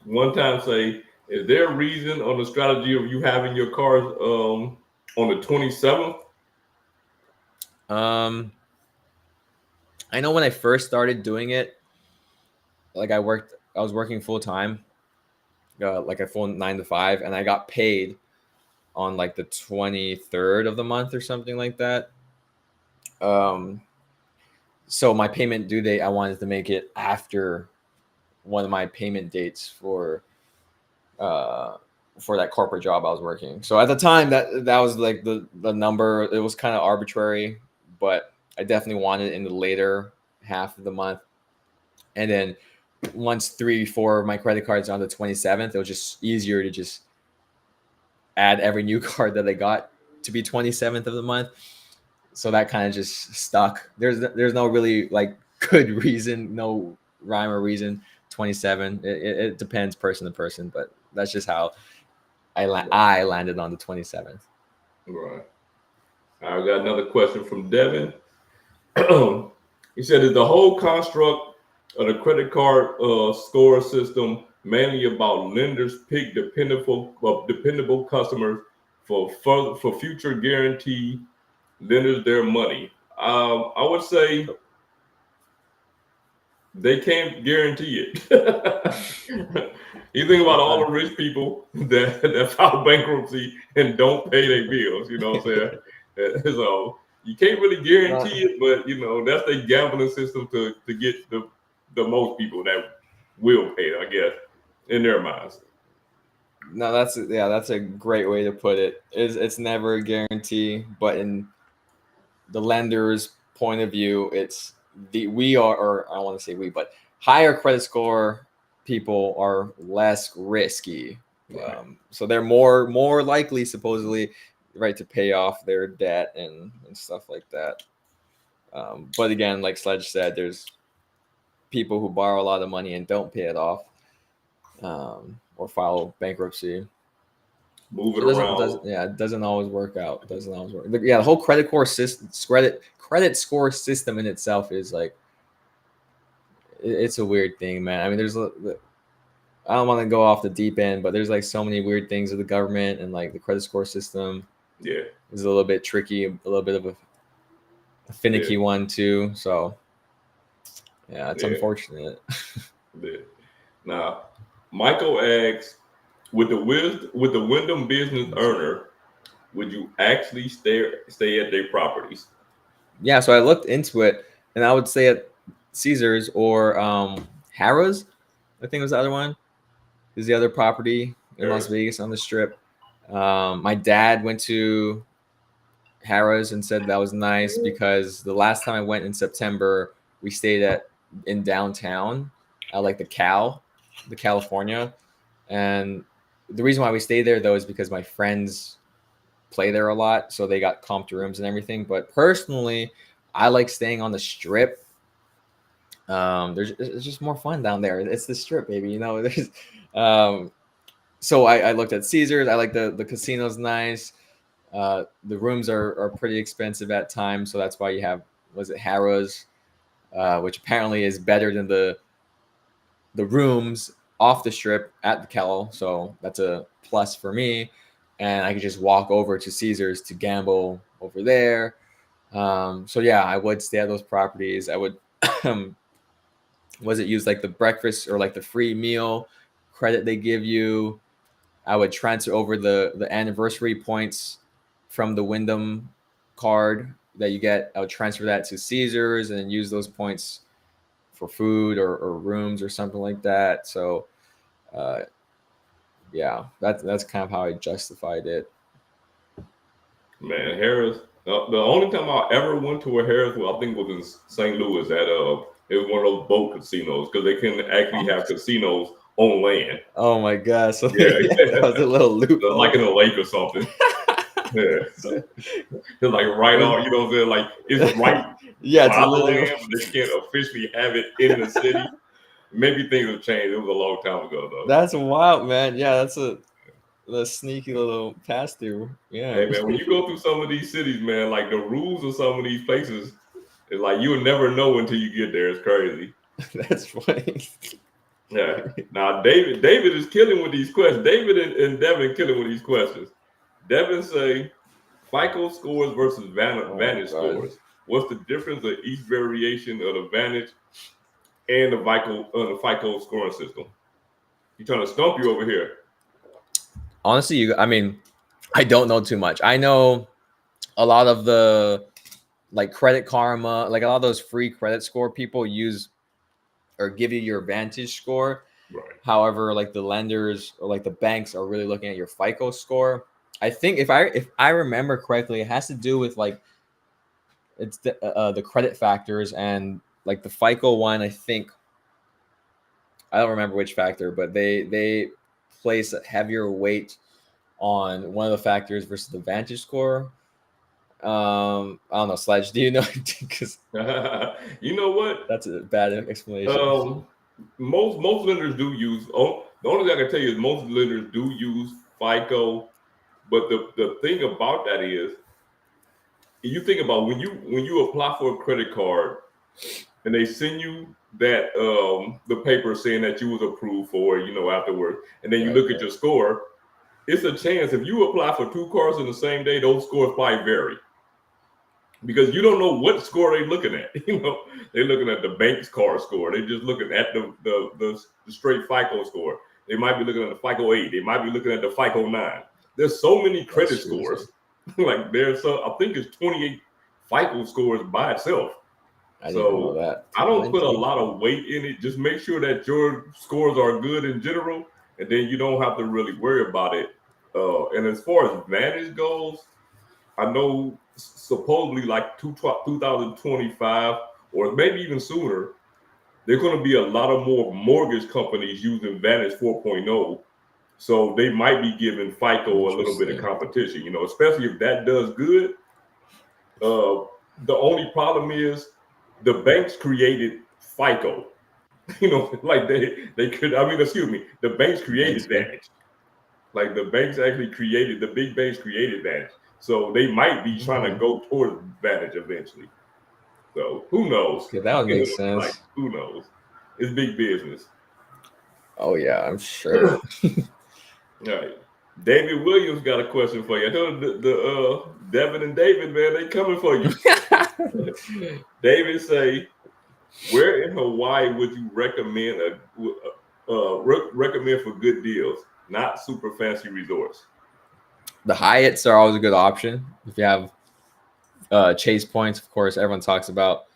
one time say, is there a reason on the strategy of you having your cars on the 27th? I know when I first started doing it, like I was working full time, like a full 9 to 5, and I got paid on like the 23rd of the month or something like that. So my payment due date, I wanted to make it after one of my payment dates for that corporate job I was working. So at the time that was like the number. It was kind of arbitrary, but I definitely wanted it in the later half of the month. And then once 3-4 of my credit cards on the 27th, it was just easier to just add every new card that I got to be 27th of the month. So that kind of just stuck. There's no really like good reason, no rhyme or reason. 27. It depends person to person, but that's just how I landed on the 27th. Right. I got another question from Devin. He said, is the whole construct of the credit card score system mainly about lenders pick dependable customers for future guarantee lenders their money. I would say they can't guarantee it. You think about all the rich people that file bankruptcy and don't pay their bills. You know what I'm saying? So you can't really guarantee it, but that's the gambling system to get the most people that will pay it, I guess, in their minds. No, that's a great way to put it. It's never a guarantee, but in the lender's point of view, it's or I don't want to say we, but higher credit score people are less risky. Right. So they're more likely, supposedly, right, to pay off their debt and stuff like that. But again, like Sledge said, there's people who borrow a lot of money and don't pay it off, or file bankruptcy. Move it around. It doesn't always work out. It doesn't always work. Yeah, the whole credit score system in itself is like, it's a weird thing, man. I mean, I don't want to go off the deep end, but there's like so many weird things with the government, and like the credit score system. Yeah, is a little bit tricky, a little bit of a finicky one too. So yeah, it's unfortunate. Now, Michael asks, with the Wyndham Business earner, would you actually stay at their properties? Yeah, so I looked into it, and I would stay at Caesars or Harrah's. I think was the other one. Is the other property in Las Vegas on the Strip. My dad went to Harrah's and said that was nice because the last time I went in September, we stayed in downtown at like the California. And the reason why we stayed there though is because my friends play there a lot, so they got comped rooms and everything. But personally, I like staying on the Strip. It's just more fun down there. It's the Strip, baby. There's so I looked at Caesars. I like the casino's nice. The rooms are pretty expensive at times, so that's why you have, was it Harrah's, which apparently is better than the rooms off the Strip at the Cal. So that's a plus for me, and I could just walk over to Caesars to gamble over there. So yeah, I would stay at those properties. I would use like the breakfast or like the free meal credit they give you. I would transfer over the anniversary points from the Wyndham card that you get. I would transfer that to Caesars and use those points for food or rooms or something like that. So yeah, that's kind of how I justified it. Man, Harrah's. The only time I ever went to a Harrah's, I think was in St. Louis at it was one of those boat casinos, because they can actually have casinos on land. Oh my god! So that was a little loop, like in a lake or something. Yeah, so, it's like right on. You know what I'm saying? Like it's right. Yeah, it's a little. Land, but they can't officially have it in the city. Maybe things have changed. It was a long time ago, though. That's wild, man. Yeah, that's a sneaky little pass through. Yeah. Hey man, when you go through some of these cities, man, like the rules of some of these places, it's like you'll never know until you get there. It's crazy. That's funny. Yeah. Now David is killing with these questions. David and Devin killing with these questions. Devin say FICO scores versus Vantage scores. What's the difference of each variation of the Vantage and the FICO scoring system? You trying to stump you over here? Honestly, I don't know too much. I know a lot of the like Credit Karma, like a lot of those free credit score people use or give you your Vantage score. Right. However, like the lenders or like the banks are really looking at your FICO score. I think if I remember correctly, it has to do with like it's the credit factors, and like the FICO one, I think I don't remember which factor, but they place a heavier weight on one of the factors versus the Vantage score. I don't know, Sledge. Do you know? Because you know what? That's a bad explanation. Most lenders do use. The only thing I can tell you is most lenders do use FICO, but the thing about that is, you think about when you apply for a credit card, and they send you that the paper saying that you was approved for, afterwards, and then you look at your score. it's a chance if you apply for 2 cars in the same day, those scores probably vary. Because you don't know what score they're looking at. They're looking at the bank's card score. They're just looking at the straight FICO score. They might be looking at the FICO 8. They might be looking at the FICO 9. There's so many credit scores. Like I think it's 28 FICO scores by itself. I didn't know that. I don't put a lot of weight in it. Just make sure that your scores are good in general, and then you don't have to really worry about it. And as far as Vantage goes, I know supposedly like 2025 or maybe even sooner, there's going to be a lot of more mortgage companies using Vantage 4.0. So they might be giving FICO a little bit of competition, especially if that does good. The only problem is the banks created FICO. Like they could, the banks created Vantage. Like the banks actually created, the big banks created Vantage. So they might be trying to go towards Vantage eventually. So who knows? Okay, that would make sense. Like, who knows? It's big business. Oh yeah, I'm sure. All right. David Williams got a question for you. I know the Devin and David, man, they coming for you. David say, where in Hawaii would you recommend recommend for good deals, not super fancy resorts? The Hyatts are always a good option. If you have Chase points, of course, everyone talks about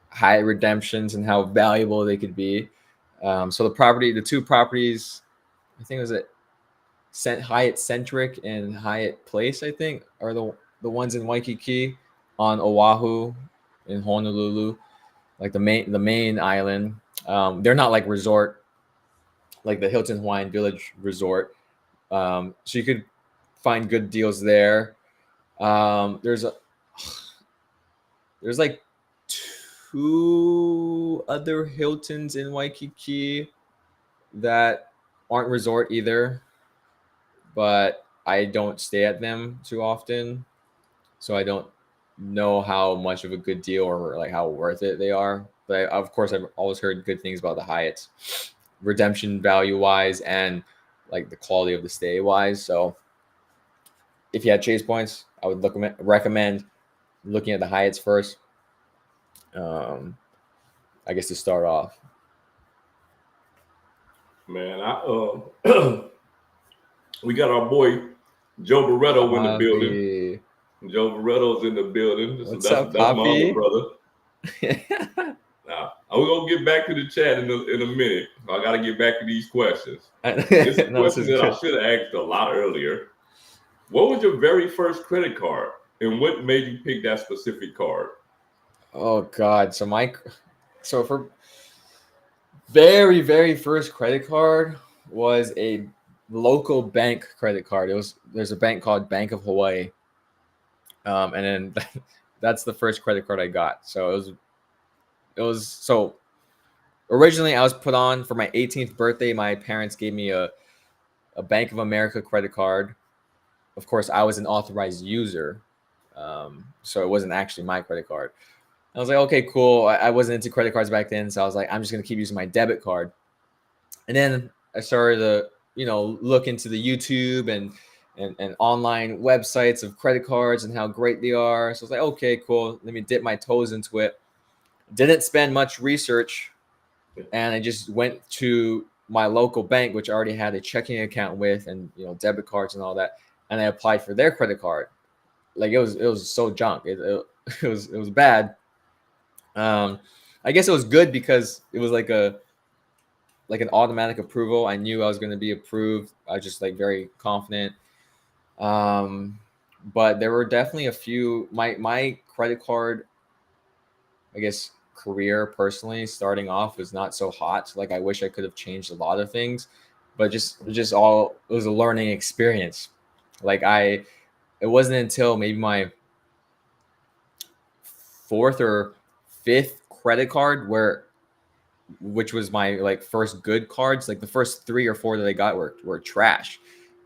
Hyatt redemptions and how valuable they could be. So the 2 properties, I think it was Hyatt Centric and Hyatt Place, I think, are the ones in Waikiki, on Oahu, in Honolulu, like the main island. They're not like resort, like the Hilton Hawaiian Village Resort. So you could find good deals there. There's like 2 other Hiltons in Waikiki that aren't resort either, but I don't stay at them too often, so I don't know how much of a good deal or like how worth it they are. But of course, I've always heard good things about the Hyatts, redemption value wise and like the quality of the stay wise. So if you had Chase points, I would recommend looking at the Hyatts first. I guess to start off. Man, we got our boy Joe Barreto in the building. Joe Barreto's in the building. What's up, Poppy? My other brother. Now, we're gonna get back to the chat in a minute. I gotta get back to these questions. This is a question that I should have asked a lot earlier. What was your very first credit card, and what made you pick that specific card? Oh God! So for very, very first credit card was a local bank credit card. There's a bank called Bank of Hawaii, and then that's the first credit card I got. So so originally I was put on for my 18th birthday. My parents gave me a Bank of America credit card. Of course, I was an authorized user, so it wasn't actually my credit card. I was like, okay, cool. I wasn't into credit cards back then, so I was like, I'm just gonna keep using my debit card. And then I started to, look into the YouTube and online websites of credit cards and how great they are. So I was like, okay, cool. Let me dip my toes into it. Didn't spend much research, and I just went to my local bank, which I already had a checking account with, and debit cards and all that, and I applied for their credit card. Like it was so junk. It was bad. I guess it was good because it was like an automatic approval. I knew I was going to be approved. I was just like very confident. But there were definitely a few. My credit card, I guess, career personally starting off was not so hot. Like I wish I could have changed a lot of things, but it was a learning experience. Like it wasn't until maybe my 4th or 5th credit card which was my like first good cards. Like the first 3 or 4 that I got were trash.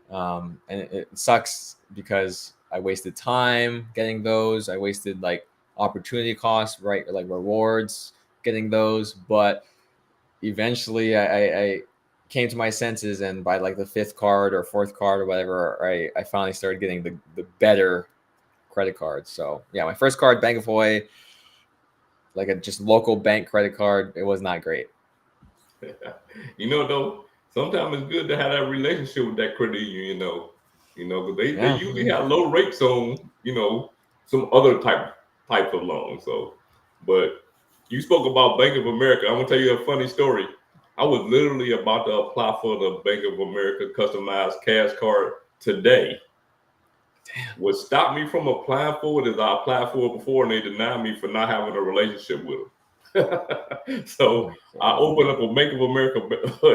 And it sucks because I wasted time getting those. I wasted like opportunity costs, right? Like rewards getting those. But eventually I came to my senses, and by like the 5th card or 4th card or whatever, I finally started getting the better credit cards. So yeah, my first card, Bank of Hawaii, like a just local bank credit card, it was not great. You know, though, sometimes it's good to have that relationship with that credit union, because they usually have low rates on, some other types of loans. So, but you spoke about Bank of America. I'm gonna tell you a funny story. I was literally about to apply for the Bank of America customized cash card today. Damn. What stopped me from applying for it is I applied for it before and they denied me for not having a relationship with them. So I opened up a Bank of America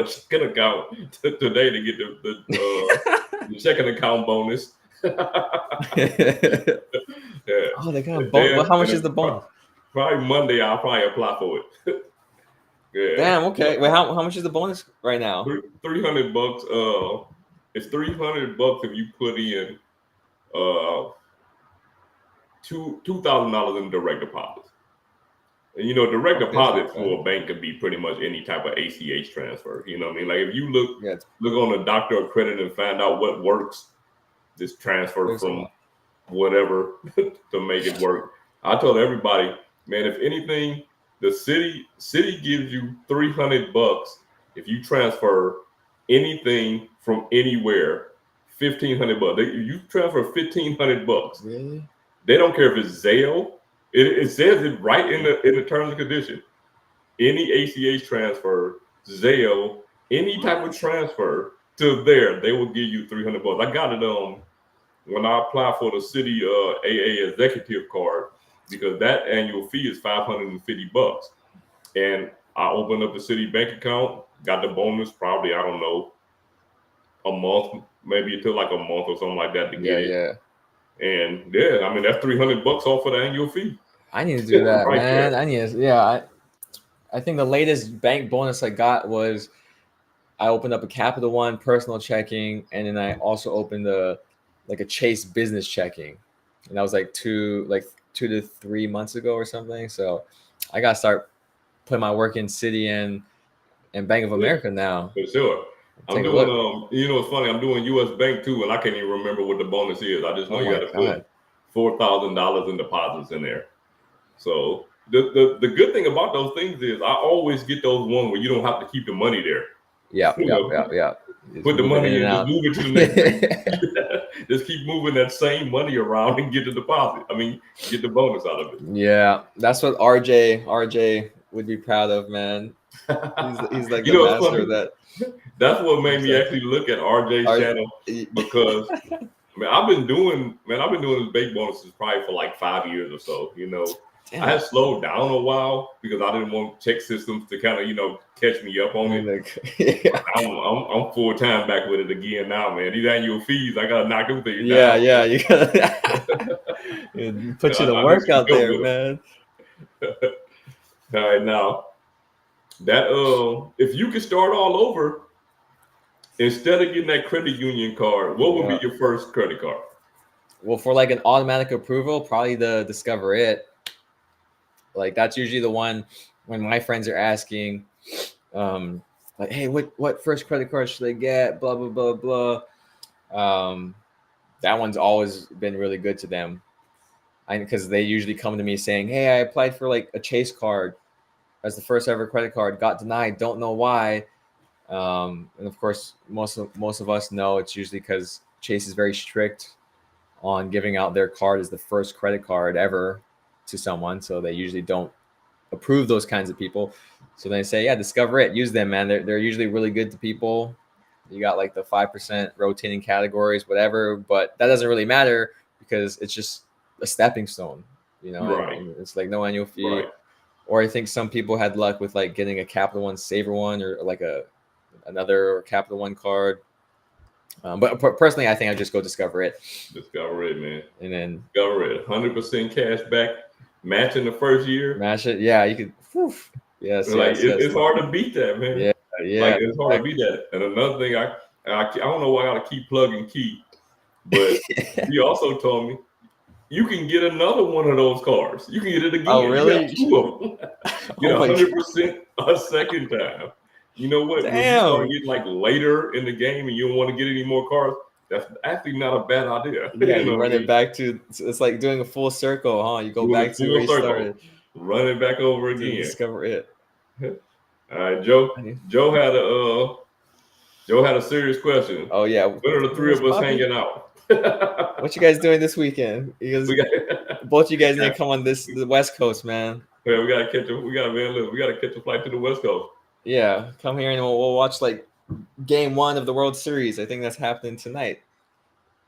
checking account today to get the checking account bonus. Yeah. Oh, they got a bonus. Well, how much is the bonus? Probably Monday. I'll probably apply for it. Yeah. Damn. Okay. Wait, how much is the bonus right now? $300. It's $300 if you put in $2,000 in direct deposits. And direct deposit for a bank could be pretty much any type of ACH transfer. You know what I mean? Like if you look on the doctor of credit and find out what works, this transfer from whatever to make it work. I told everybody, man, if anything, the city gives you $300 if you transfer anything from anywhere. $1,500. You transfer $1,500. Really? They don't care if it's Zelle. It says it right in the terms and condition. Any ACH transfer, Zelle, any type of transfer to there, they will give you $300. I got it when I applied for the city AA executive card, because that annual fee is $550. And I opened up the city bank account, got the bonus probably, I don't know, a month, maybe until like a month or something like that to get it. Yeah. And yeah, I mean, that's $300 off of the annual fee. I need to do that, right man. There. I think the latest bank bonus I got was I opened up a Capital One personal checking, and then I also opened a Chase business checking, and that was like 2 to 3 months ago or something. So I gotta start putting my work in Citi and Bank of America now. For sure. I'm doing it's funny, I'm doing US Bank too, and I can't even remember what the bonus is. I just know you gotta put $4,000 in deposits in there. So the good thing about those things is I always get those ones where you don't have to keep the money there. Yeah. Put the money in, just move it to the next thing. Just keep moving that same money around and get the deposit. I mean, get the bonus out of it. Yeah, that's what RJ would be proud of, man. He's like the master of that. That's what made me actually look at RJ's channel, because I've been doing this bank bonuses probably for like 5 years or so. Damn. I had slowed down a while because I didn't want check systems to kind of catch me up on it. I'm full time back with it again now, man. These annual fees, I gotta knock them things down. Yeah, you gotta put you to work out there, man. All right, now that if you could start all over, instead of getting that credit union card, what would be your first credit card? Well, for like an automatic approval, probably the Discover It. Like that's usually the one when my friends are asking, like, hey, what first credit card should they get? Blah blah blah blah. That one's always been really good to them, because they usually come to me saying, hey, I applied for like a Chase card as the first ever credit card, got denied, don't know why. And of course, most of us know it's usually because Chase is very strict on giving out their card as the first credit card ever to someone, so they usually don't approve those kinds of people. So they say, yeah, Discover It, use them, man. They're usually really good to people. You got like the 5% rotating categories, whatever, but that doesn't really matter because it's just a stepping stone, Right. And it's like no annual fee. Right. Or I think some people had luck with like getting a Capital One Saver One or like another Capital One card. But personally, I think I just go Discover It. Discover It, man. And then Discover It, 100% cash back, match in the first year. Match it, yeah. You could, yes. It's hard to beat that, man. Yeah. Like it's hard to beat that. And another thing, I don't know why I gotta keep plugging key, but he also told me you can get another one of those cards. You can get it again. Oh, really? You got 2 of them. Get 100% a second time. You know what? When you start Damn. getting like later in the game and you don't want to get any more cards, that's actually not a bad idea. Yeah, You know you what run I mean? it back to, it's like doing a full circle, huh? You go Doing back it to where full you circle, started run it back over to again. discover it. All right, Joe had a serious question. Oh yeah, When are the three where's of us Poppy? hanging out? What you guys doing this weekend? Because we got, both you guys need to come on the West Coast, man. man, we gotta catch a flight to the West Coast. Yeah, come here and we'll watch like game 1 of the World Series. I think that's happening tonight.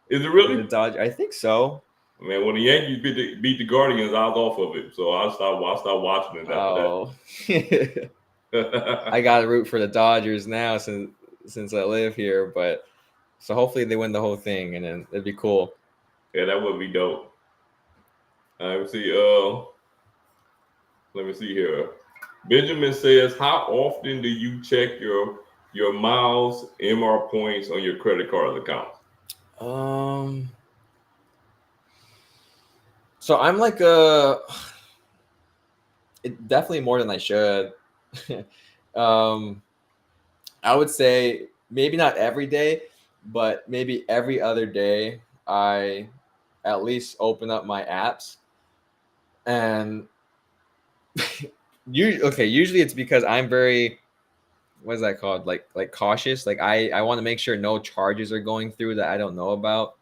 Is it really? The Dodgers, I think so. Man, when the Yankees beat the Guardians, I was off of it, so I stopped watching it after that. Oh, I gotta root for the Dodgers now since I live here, but so hopefully they win the whole thing, and then it'd be cool. Yeah, that would be dope. Let me see here. Benjamin says, "How often do you check your miles, MR points on your credit card account?" So I'm like it definitely more than I should. I would say maybe not every day, but maybe every other day I at least open up my apps. And usually it's because I'm very, what is that called? Like cautious. Like I want to make sure no charges are going through that I don't know about.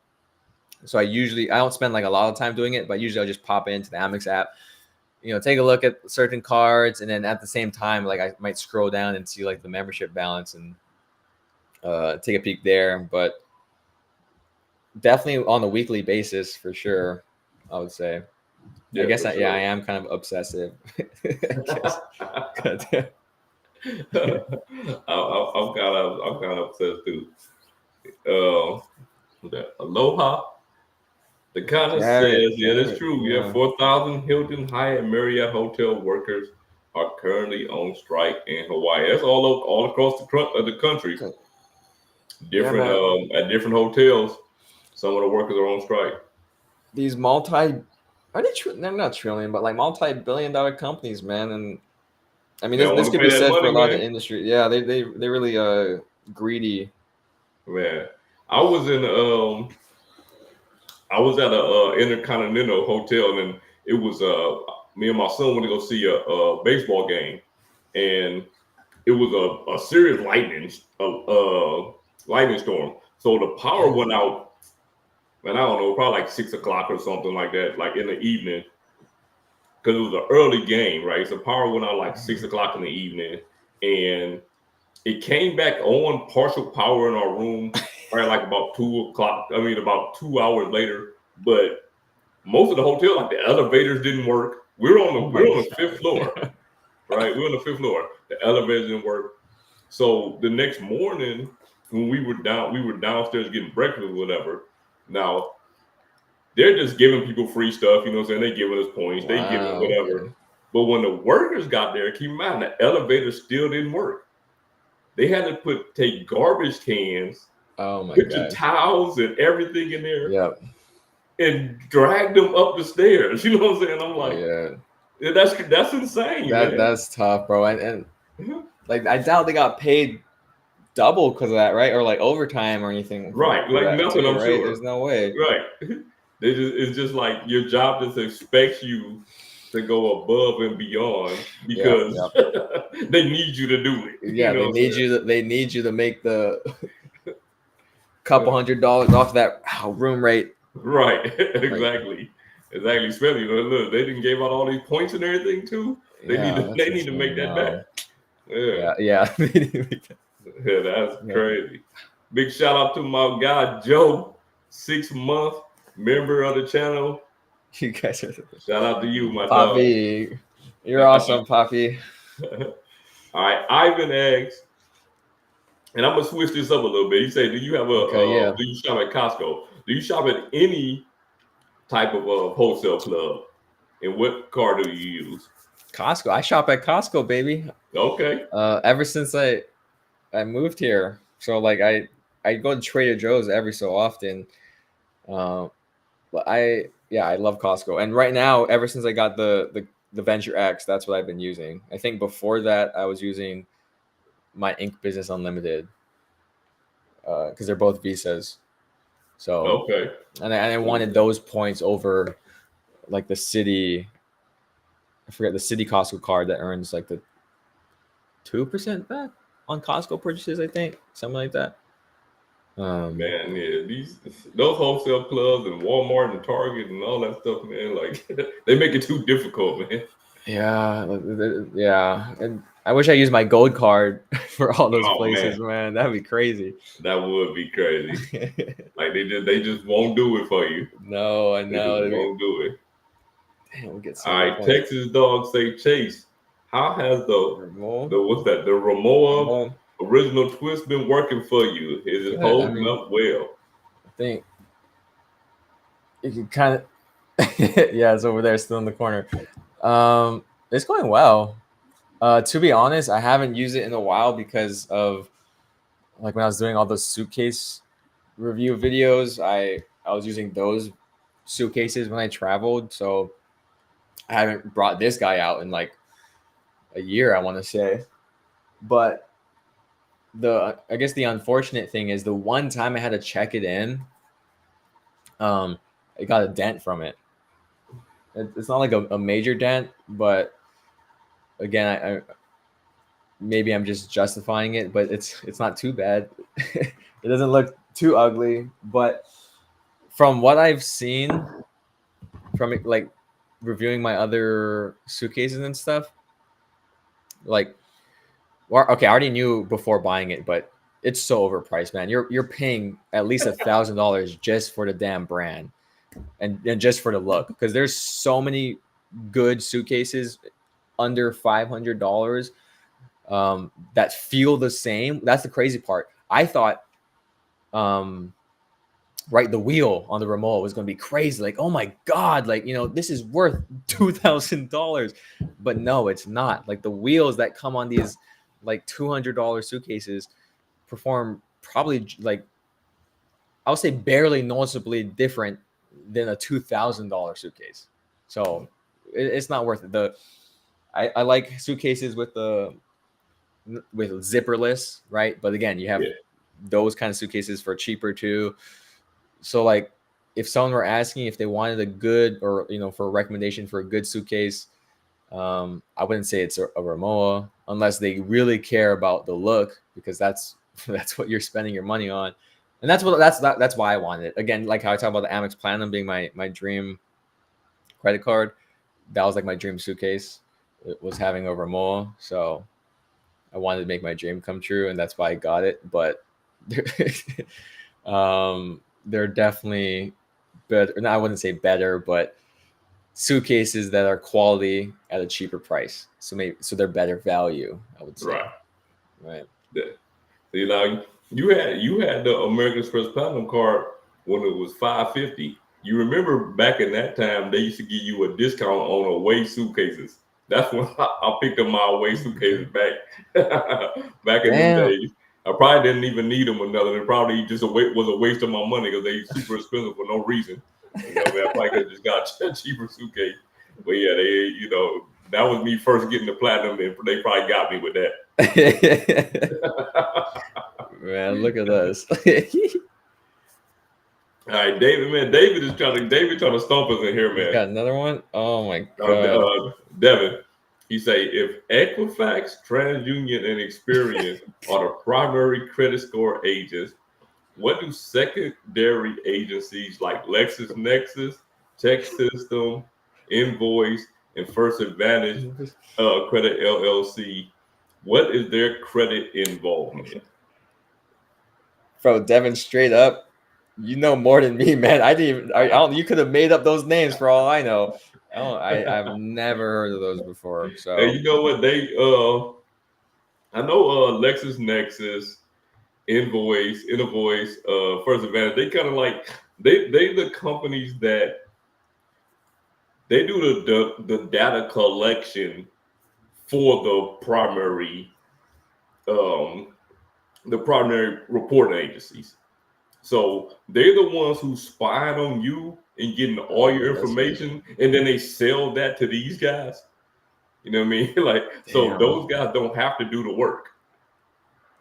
So I don't spend like a lot of time doing it, but usually I'll just pop into the Amex app, take a look at certain cards, and then at the same time, like I might scroll down and see like the membership balance and take a peek there. But definitely on a weekly basis for sure, I would say. Yeah, I guess for I sure. am kind of obsessive. I'm kind of obsessed too. Aloha. The kind says, yeah, that's true. Yeah, 4,000 Hilton, Hyatt, Marriott hotel workers are currently on strike in Hawaii. That's all across the country. Different at different hotels. Some of the workers are on strike. These they're not trillion, but like multi-billion-dollar companies, man. And I mean, this could be said for a lot of industry. Yeah, they really greedy. Man, I was at a Intercontinental hotel, and it was me and my son went to go see a baseball game, and it was a serious lightning storm. So the power went out, and I don't know, probably like 6 o'clock or something like that, like in the evening, because it was an early game, right? So power went out like 6 o'clock in the evening, and it came back on partial power in our room, right? Like about 2 o'clock. I mean, about 2 hours later. But most of the hotel, like the elevators didn't work. We're on the 5th floor, right? We're on the 5th floor. The elevators didn't work. So the next morning, when we were downstairs getting breakfast or whatever. Now they're just giving people free stuff, you know what I'm saying? They giving us points, they giving whatever. Okay. But when the workers got there, keep in mind the elevator still didn't work. They had to take garbage cans, put your towels and everything in there, and drag them up the stairs. You know what I'm saying? I'm like, that's insane. That's tough, bro. And like I doubt they got paid double because of that, right? Or like overtime or anything. Right, like nothing. Too, I'm right? sure. There's no way. Right. It's just like your job just expects you to go above and beyond because they need you to do it. Yeah, they need you to make the couple $100 off that room rate. Right. Exactly. Especially look, they didn't give out all these points and everything too. They need to make that back. Yeah. Yeah, that's crazy. Big shout out to my guy Joe, 6-month member of the channel. You guys are shout out to you, my Poppy. dog. You're awesome, Poppy. All right, Ivan asks, and I'm gonna switch this up a little bit. He said, "Do you have do you shop at Costco? Do you shop at any type of wholesale club? And what card do you use?" Costco. I shop at Costco, baby. Okay. Ever since I moved here, so like I go to Trader Joe's every so often. But I love Costco. And right now, ever since I got the Venture X, that's what I've been using. I think before that I was using my Inc Business Unlimited because they're both visas. So Okay. and I wanted those points over like the city. I forget the city Costco card that earns like the 2% back on Costco purchases. I think something like that. Man, yeah, those wholesale clubs and Walmart and Target and all that stuff, man, like they make it too difficult, man. Yeah, and I wish I used my gold card for all those Oh places, man, man. That'd be crazy. that would be crazy. Like they just won't do it for you. No, I They just know. won't do it. Damn, we'll get so All many right, points. Texas dog say Chase. How has Ramon? the what's that? The Ramoa Ramon. original twist been working for you? Is it Good. I holding mean, up well? I think you can kind of yeah, it's over there still in the corner. It's going well. To be honest, I haven't used it in a while because of like when I was doing all those suitcase review videos, I was using those suitcases when I traveled, so I haven't brought this guy out in like a year, I want to say. But I guess the unfortunate thing is the one time I had to check it in, it got a dent from it. It's not like a major dent, but again, I maybe I'm just justifying it, but it's not too bad. It doesn't look too ugly, but from what I've seen from like reviewing my other suitcases and stuff, like, well, okay, I already knew before buying it, but it's so overpriced, man. You're paying at least $1,000 just for the damn brand and just for the look, because there's so many good suitcases under $500 that feel the same. That's the crazy part. I thought, right, the wheel on the remote was going to be crazy. Like, oh my God, like, this is worth $2,000. But no, it's not. Like the wheels that come on these like $200 suitcases perform probably like, I would say barely noticeably different than a $2,000 suitcase. So it's not worth it. I like suitcases with zipperless, right? But again, you have those kind of suitcases for cheaper too. So like if someone were asking if they wanted a good or for a recommendation for a good suitcase, I wouldn't say it's a Ramoa unless they really care about the look, because that's what you're spending your money on. And that's why I wanted it. Again, like how I talk about the Amex Platinum being my dream credit card, that was like my dream suitcase. It was having a Ramoa, so I wanted to make my dream come true, and that's why I got it. But they're definitely better. No, I wouldn't say better, but suitcases that are quality at a cheaper price. So they're better value, I would say. Right. Yeah. You had the American Express Platinum card when it was $550. You remember back in that time they used to give you a discount on away suitcases. That's when I picked up my away suitcases back in them days. I probably didn't even need them or nothing. It probably just was a waste of my money because they super expensive for no reason. I probably could have just got a cheaper suitcase. But yeah, that was me first getting the platinum, and they probably got me with that. Man, look at us. All right, David, man. David trying to stomp us in here, man. He's got another one. Oh my God. Devin, he say if Equifax, TransUnion, and Experian are the primary credit score agents, what do secondary agencies like LexisNexis, Tech System, Invoice, and First Advantage Credit LLC? What is their credit involvement? Bro, Devin, straight up, you know more than me, man. I didn't even. You could have made up those names for all I know. I've never heard of those before. So and you know what I know LexisNexis, Invoice, First Advantage. They kind of like they the companies that they do the data collection for the primary reporting agencies. So they're the ones who spying on you and getting all your information, and then they sell that to these guys. You know what I mean? So those guys don't have to do the work.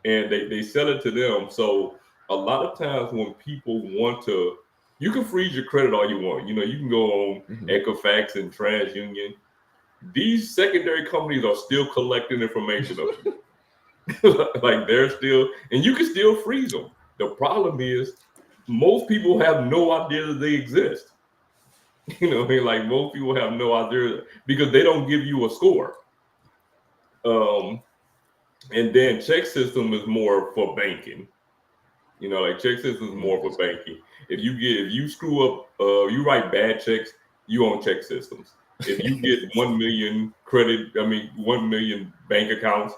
and they sell it to them. So a lot of times when people want to, you can freeze your credit all you want. You know, you can go on Equifax and TransUnion. These secondary companies are still collecting information of you. Like they're still, and you can still freeze them. The problem is most people have no idea that they exist. You know what I mean? Like most people have no idea because they don't give you a score. And then check system is more for banking. You know, like check system is more for banking. If you screw up, you write bad checks, you own check systems. If you get 1 million 1 million bank accounts,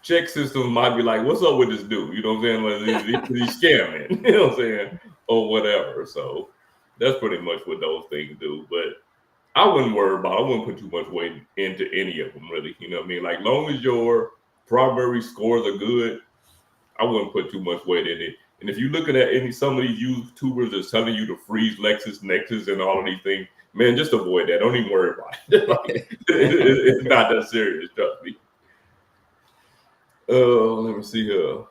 check system might be like, what's up with this dude? You know what I'm saying? Like, he's scamming, you know what I'm saying? Or whatever. So that's pretty much what those things do. But I wouldn't worry about it. I wouldn't put too much weight into any of them, really. You know what I mean? Like, long as your primary scores are good, I wouldn't put too much weight in it. And if you're looking at some of these YouTubers that's telling you to freeze LexisNexis and all of these things, man, just avoid that. Don't even worry about it. Like, it's not that serious, trust me. Let me see here.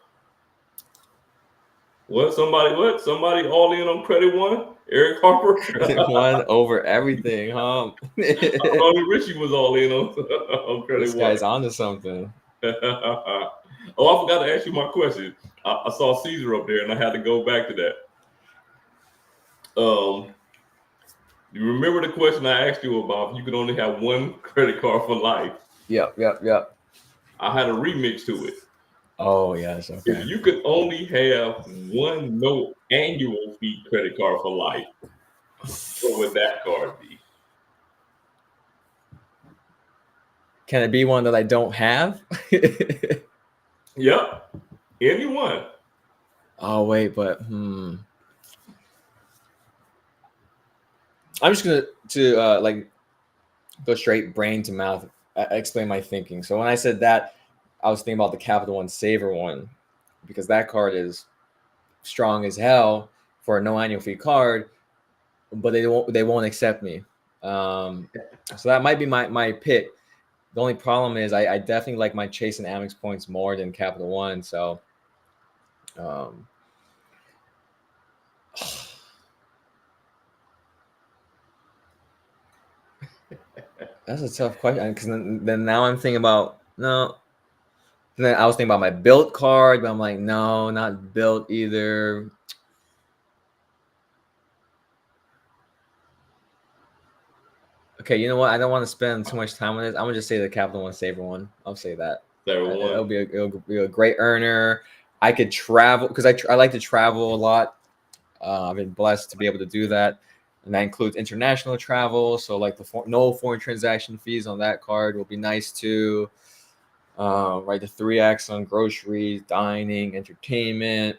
Somebody all in on Credit One? Eric Harper? One over everything, huh? Only Richie was all in on Credit This One. guy's onto something. Oh, I forgot to ask you my question. I saw Caesar up there, and I had to go back to that. You remember the question I asked you about? If you could only have one credit card for life. Yep. I had a remix to it. Oh yes. Okay. If you could only have one no annual fee credit card for life, what would that card be? Can it be one that I don't have? Yep. Anyone. Oh wait, but I'm just gonna like go straight brain to mouth. Explain my thinking. So when I said that, I was thinking about the Capital One Saver one, because that card is strong as hell for a no annual fee card, but they won't accept me. So that might be my pick. The only problem is I definitely like my Chase and Amex points more than Capital One. So that's a tough question, because then now I'm thinking about no. And then I was thinking about my Bilt card, but I'm like, no, not Bilt either. Okay, you know what? I don't want to spend too much time on this. I'm gonna just say the Capital One Saver one. I'll say that. It'll be a great earner. I could travel because I like to travel a lot. I've been blessed to be able to do that, and that includes international travel. So like no foreign transaction fees on that card will be nice too. Right, the 3x on groceries, dining, entertainment.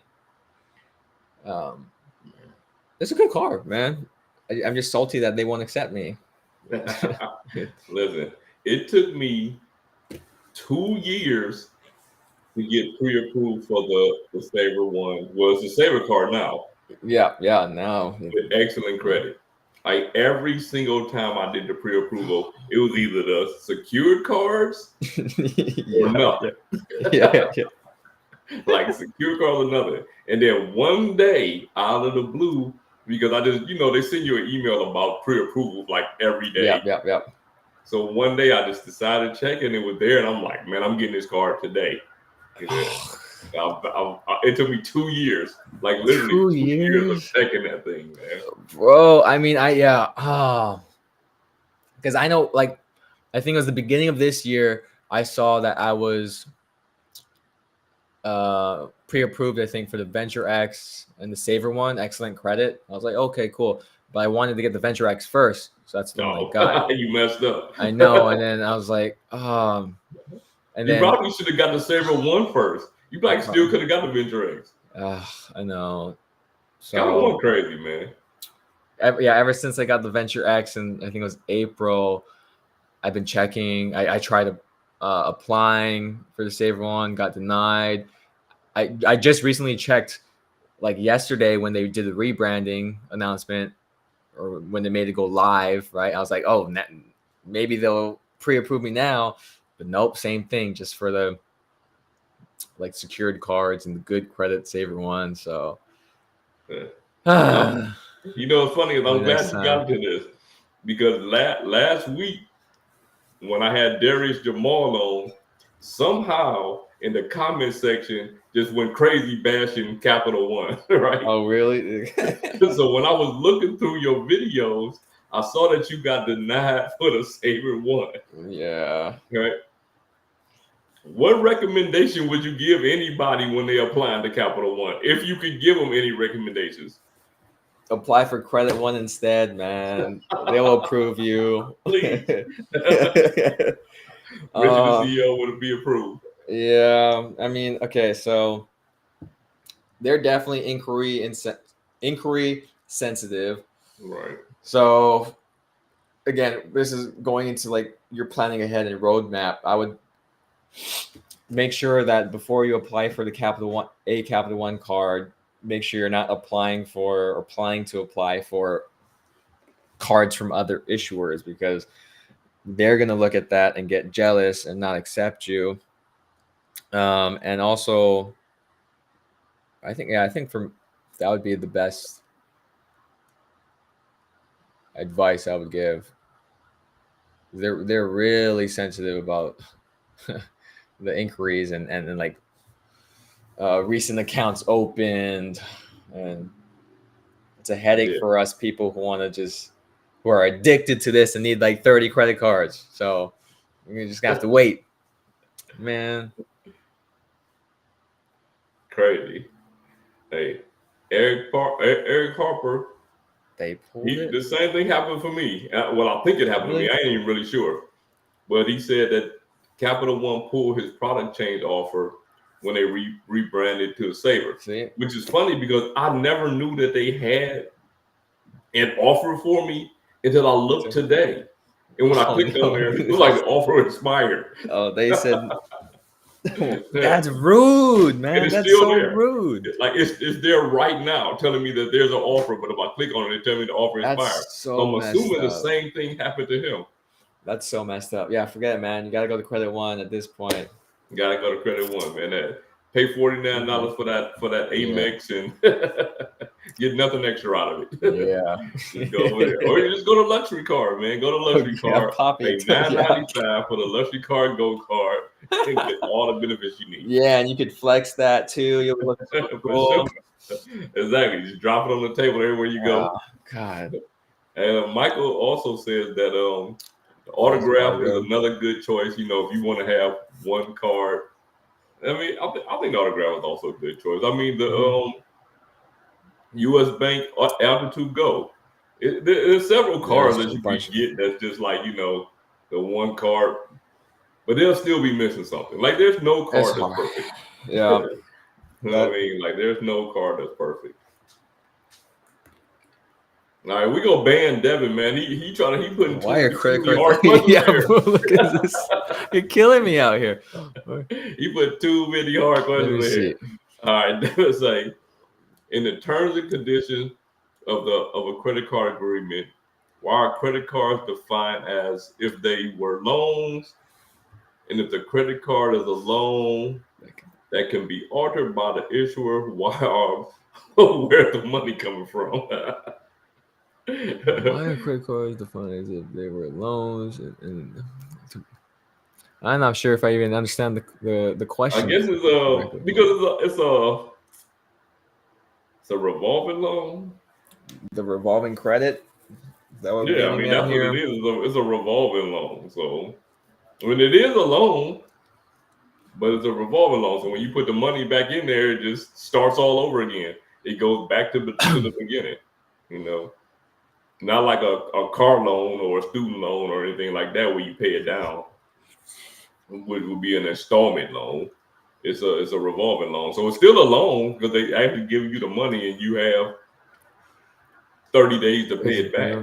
It's a good card, man. I'm just salty that they won't accept me. Listen, it took me 2 years to get pre-approved for the Saver one. Well, it's the Saver card now. Yeah, now. With excellent credit. Like every single time I did the pre-approval, it was either the secured cards or nothing. Yeah. Like secured cards or nothing. And then one day out of the blue, because I just, they send you an email about pre-approval like every day. Yep. So one day I just decided to check and it was there, and I'm like, man, I'm getting this card today. It took me 2 years, like literally 2 years of checking that thing, man. Bro, I mean, because I know, like, I think it was the beginning of this year, I saw that I was pre-approved, I think, for the Venture X and the Saver one, excellent credit. I was like, okay, cool. But I wanted to get the Venture X first, so that's the one I got. You messed up. I know, and then I was like, and you probably should have got the Saver one first. You probably still could have got the Venture X. I know. So kind of going crazy, man. Ever since I got the Venture X, and I think it was April, I've been checking. I tried applying for the Saver one, got denied. I just recently checked, like yesterday when they did the rebranding announcement, or when they made it go live, right? I was like, oh, maybe they'll pre-approve me now, but nope, same thing, just for the like secured cards and the good credit saver one. So, Yeah. You know, it's funny. I'm glad next you time. got into this because last week when I had Darius Jamal on, somehow in the comment section just went crazy bashing Capital One, right? Oh, really? So when I was looking through your videos, I saw that you got denied for the Saver One. Yeah. Right. What recommendation would you give anybody when they apply to Capital One? If you could give them any recommendations. Apply for Credit One instead, man. They will approve you. Please. Richard, the CEO, would be approved. Yeah. I mean, okay, so they're definitely inquiry sensitive. Right. So again, this is going into like you're planning ahead and roadmap. I would make sure that before you apply for the Capital One card, make sure you're not applying to apply for cards from other issuers, because they're going to look at that and get jealous and not accept you. And also, I think that would be the best advice I would give. They're really sensitive about the inquiries and like recent accounts opened, and it's a headache for us people who are addicted to this and need like 30 credit cards. So you're just gonna have to wait, man. Crazy. Hey, Eric Harper. They pulled it. The same thing happened for me. Well, I think it happened to me. I ain't even really sure. But he said that Capital One pulled his product change offer when they rebranded to a Saver. See? Which is funny because I never knew that they had an offer for me until I looked today. And when I clicked on there, it was like the offer expired. Oh, they said, that's rude, man. That's so rude. Like it's there right now telling me that there's an offer, but if I click on it, they tell me the offer expired. So I'm assuming the same thing happened to him. That's so messed up. Yeah, forget it, man. You gotta go to Credit One at this point. You gotta go to Credit One, man. Pay $49 for that Amex and get nothing extra out of it. Yeah. Just go over there. Or you just go to luxury card, man. Go to luxury card. Pay $9.95 for the luxury card gold card and get all the benefits you need. Yeah, and you could flex that too. You'll look cool. Exactly. Just drop it on the table everywhere you go. Oh, God. And Michael also says that the autograph is another good choice. You know, if you want to have one card. I mean, I think the autograph is also a good choice. I mean, the U.S. Bank Altitude Go. There's several cards that you can get that's just like, you know, the one card, but they'll still be missing something. Like, there's no card that's perfect. Yeah. You know what I mean? Like, there's no card that's perfect. All right, we gonna ban Devin, man. He putting why are credit cards? Yeah, bro, look at this. You're killing me out here. He put too many hard questions in here. All right, Devin say, in the terms and conditions of a credit card agreement, why are credit cards defined as if they were loans, and if the credit card is a loan that can be altered by the issuer, where's the money coming from? Why are credit cards defined as if they were loans? And I'm not sure if I even understand the question. I guess it's because it's a revolving loan. The revolving credit. I mean that's what it is. It's a revolving loan. So when it is a loan, but it's a revolving loan. So when you put the money back in there, it just starts all over again. It goes back to the beginning. You know. Not like a car loan or a student loan or anything like that where you pay it down, which would be an installment loan. It's a revolving loan. So it's still a loan because they actually give you the money and you have 30 days to pay it back.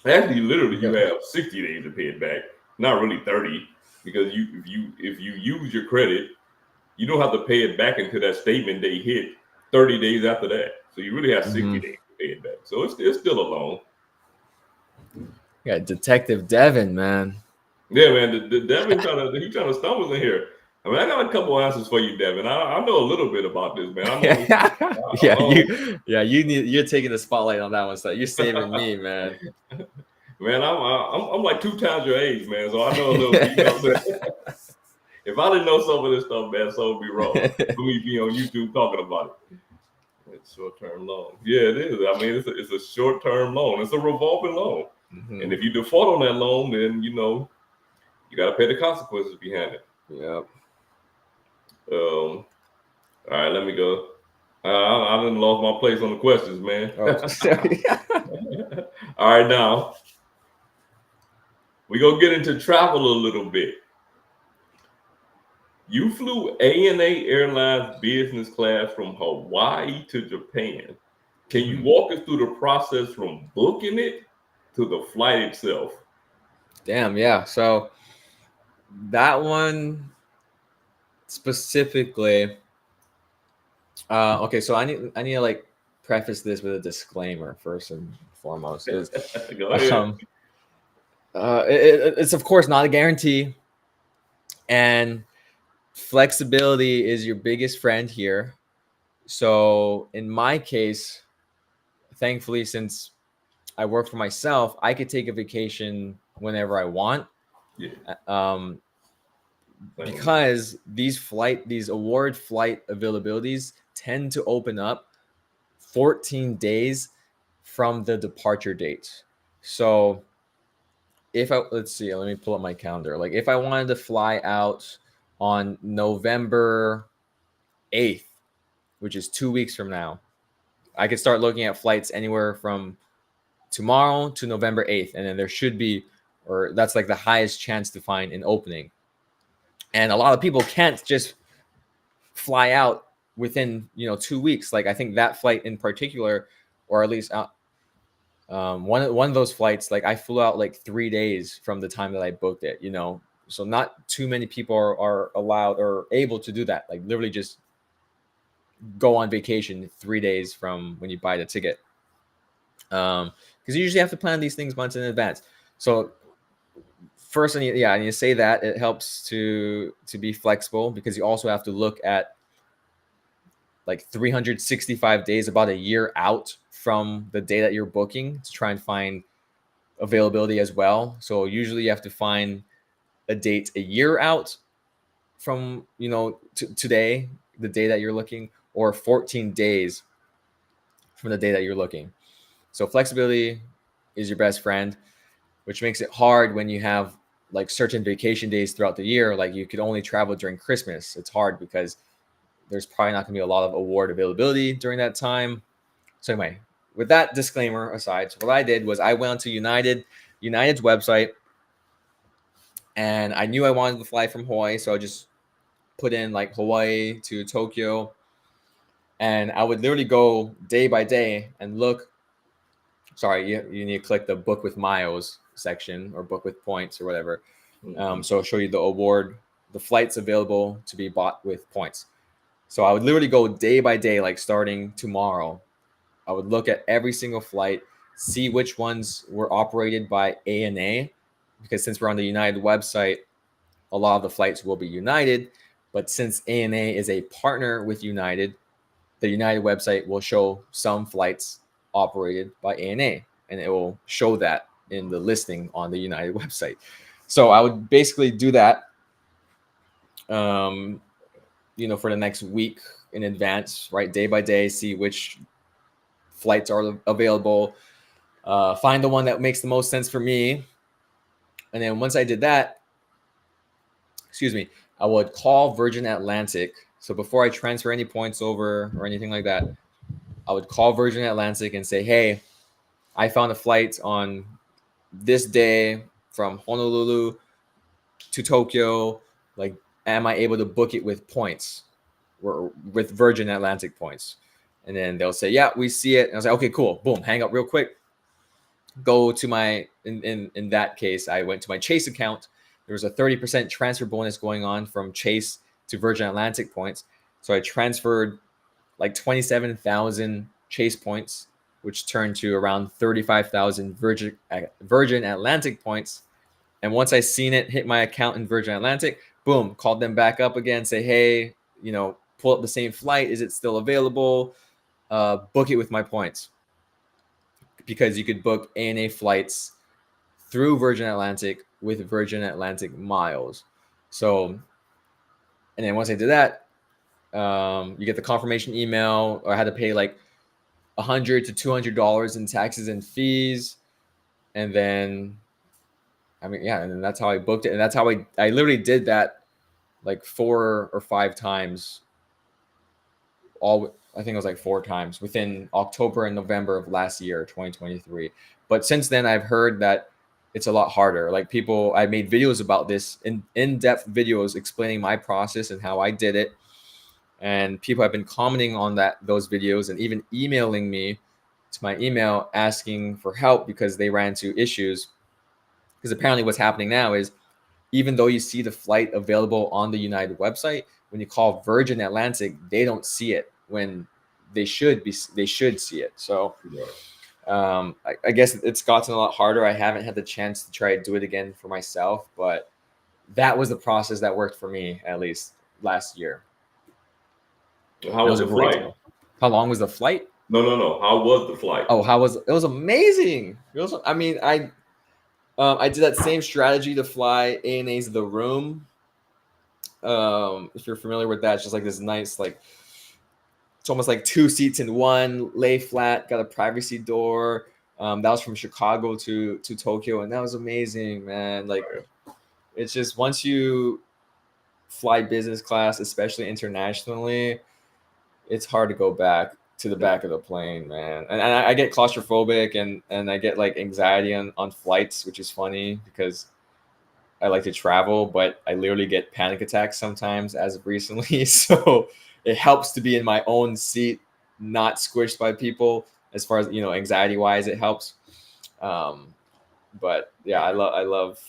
Actually, literally, you have 60 days to pay it back. Not really 30, because if you use your credit, you don't have to pay it back until that statement they hit 30 days after that. So you really have 60 days. Pay it back. So it's still a loan. Yeah, Detective Devin, man. Yeah, man. The Devin trying to stumble in here. I mean, I got a couple answers for you, Devin. I know a little bit about this, man. You're taking the spotlight on that one, so you're saving me, man. Man, I'm like 2 times your age, man. So I know a little bit. You know what I'm saying? If I didn't know some of this stuff, man, so it'd be wrong for me to be on YouTube talking about it. It's short-term loan. Yeah, it is. I mean, it's a short-term loan. It's a revolving loan. Mm-hmm. And if you default on that loan, then you got to pay the consequences behind it. Yep. All right, let me go. I done lost my place on the questions, man. Oh, sorry. All right, now we gonna get into travel a little bit. You flew ANA Airlines business class from Hawaii to Japan. Can you walk us through the process from booking it to the flight itself? Damn, yeah. So that one specifically. Okay, so I need to like preface this with a disclaimer first and foremost. Is, Go ahead. It's of course not a guarantee, and flexibility is your biggest friend here. So in my case, thankfully, since I work for myself, I could take a vacation whenever I want. Yeah. Because these award flight availabilities tend to open up 14 days from the departure date. So let's see, let me pull up my calendar. Like if I wanted to fly out on November 8th, which is 2 weeks from now, I could start looking at flights anywhere from tomorrow to November 8th. And then there should be, or that's like the highest chance to find an opening. And a lot of people can't just fly out within 2 weeks. Like I think that flight in particular, or at least one of those flights, like I flew out like 3 days from the time that I booked it. So not too many people are allowed or able to do that. Like literally just go on vacation 3 days from when you buy the ticket. Because you usually have to plan these things months in advance. So first, I need to say that it helps to be flexible, because you also have to look at like 365 days, about a year out from the day that you're booking, to try and find availability as well. So usually you have to find a date a year out from today, the day that you're looking, or 14 days from the day that you're looking. So flexibility is your best friend, which makes it hard when you have like certain vacation days throughout the year. Like you could only travel during Christmas. It's hard because there's probably not gonna be a lot of award availability during that time. So anyway, with that disclaimer aside, so what I did was I went onto United's website, and I knew I wanted to fly from Hawaii. So I just put in like Hawaii to Tokyo, and I would literally go day by day and look. Sorry, you need to click the book with miles section or book with points or whatever. So I'll show you the flights available to be bought with points. So I would literally go day by day, like starting tomorrow. I would look at every single flight, see which ones were operated by ANA, because since we're on the United website, a lot of the flights will be United. But since ANA is a partner with United, the United website will show some flights operated by ANA, and it will show that in the listing on the United website. So I would basically do that, for the next week in advance, right? Day by day, see which flights are available, find the one that makes the most sense for me. And then once I did that, I would call Virgin Atlantic. So before I transfer any points over or anything like that, I would call Virgin Atlantic and say, hey, I found a flight on this day from Honolulu to Tokyo. Like, am I able to book it with points, or with Virgin Atlantic points? And then they'll say, yeah, we see it. And I was like, okay, cool. Boom, hang up real quick. Go to my, in that case, I went to my Chase account. There was a 30% transfer bonus going on from Chase to Virgin Atlantic points. So I transferred like 27,000 Chase points, which turned to around 35,000 Virgin Atlantic points. And once I seen it hit my account in Virgin Atlantic, boom, called them back up again, say, hey, you know, pull up the same flight. Is it still available? Book it with my points, because you could book ANA flights through Virgin Atlantic with Virgin Atlantic miles. So, and then once I did that, you get the confirmation email, or I had to pay like $100 to $200 in taxes and fees. And then, I mean, yeah, and then that's how I booked it. And that's how I literally did that like 4 or 5 times. I think it was like 4 times within October and November of last year, 2023. But since then, I've heard that it's a lot harder. Like I made videos about this, in-depth videos explaining my process and how I did it. And people have been commenting on those videos and even emailing me to my email asking for help because they ran into issues. Because apparently what's happening now is, even though you see the flight available on the United website, when you call Virgin Atlantic, they don't see it when they should see it. So I guess it's gotten a lot harder. I haven't had the chance to try to do it again for myself, but that was the process that worked for me, at least last year. How was the flight? How long was the flight? No. How was the flight? Oh, it was amazing. I mean, I did that same strategy to fly ANA's The Room. If you're familiar with that, it's just like this nice, like, it's almost like 2 seats in one, lay flat, got a privacy door. That was from Chicago to Tokyo, and that was amazing, man. Like, it's just, once you fly business class, especially internationally, it's hard to go back to the back of the plane, man. And I get claustrophobic and I get like anxiety on flights, which is funny because I like to travel, but I literally get panic attacks sometimes as of recently. So it helps to be in my own seat, not squished by people. As far as, you know, anxiety wise, it helps. But yeah, I love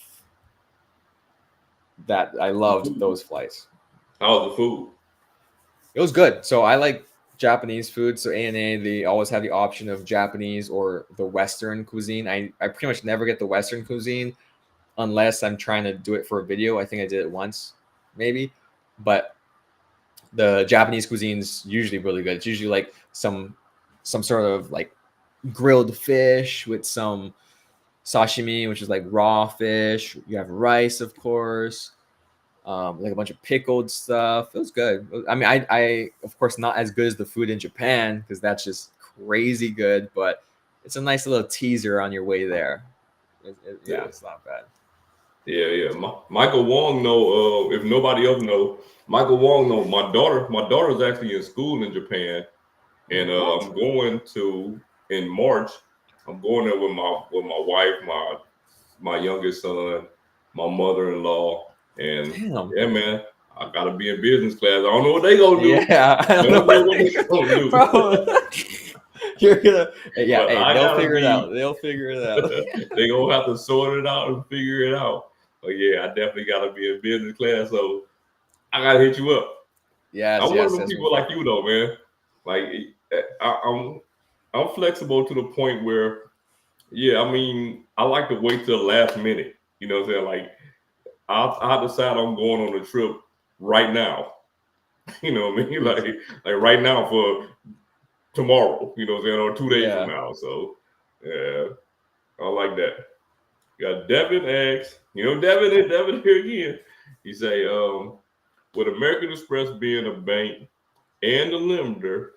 that. I loved those flights. How was the food? It was good. So I like Japanese food. So ANA, they always have the option of Japanese or the Western cuisine. I pretty much never get the Western cuisine unless I'm trying to do it for a video. I think I did it once, maybe. But the Japanese cuisine's usually really good. It's usually like some sort of like grilled fish with some sashimi, which is like raw fish. You have rice, of course. Like a bunch of pickled stuff. It was good. I mean, I of course not as good as the food in Japan because that's just crazy good, but it's a nice little teaser on your way there. Yeah, it's not bad. Yeah. Michael Wong know. If nobody else know, Michael Wong know. My daughter's actually in school in Japan, and I'm going to in March. I'm going there with my wife, my youngest son, my mother-in-law. And yeah, man, I gotta be in business class. I don't know what they gonna do. Yeah, I don't know what they gonna do. Bro, you're gonna, yeah. But hey, they'll figure it out. They'll figure it out. They gonna have to sort it out and figure it out. But yeah, I definitely gotta be in business class. So I gotta hit you up. Yeah, I'm one of those people like you though, man. Like I'm flexible to the point where, yeah, I mean, I like to wait till the last minute. You know what I'm saying? Like, I decide I'm going on a trip right now. You know what I mean? Like right now for tomorrow, you know what I'm saying, or 2 days from now. So yeah, I like that. You got Devin X. You know, Devin here again. He say, with American Express being a bank and a lender,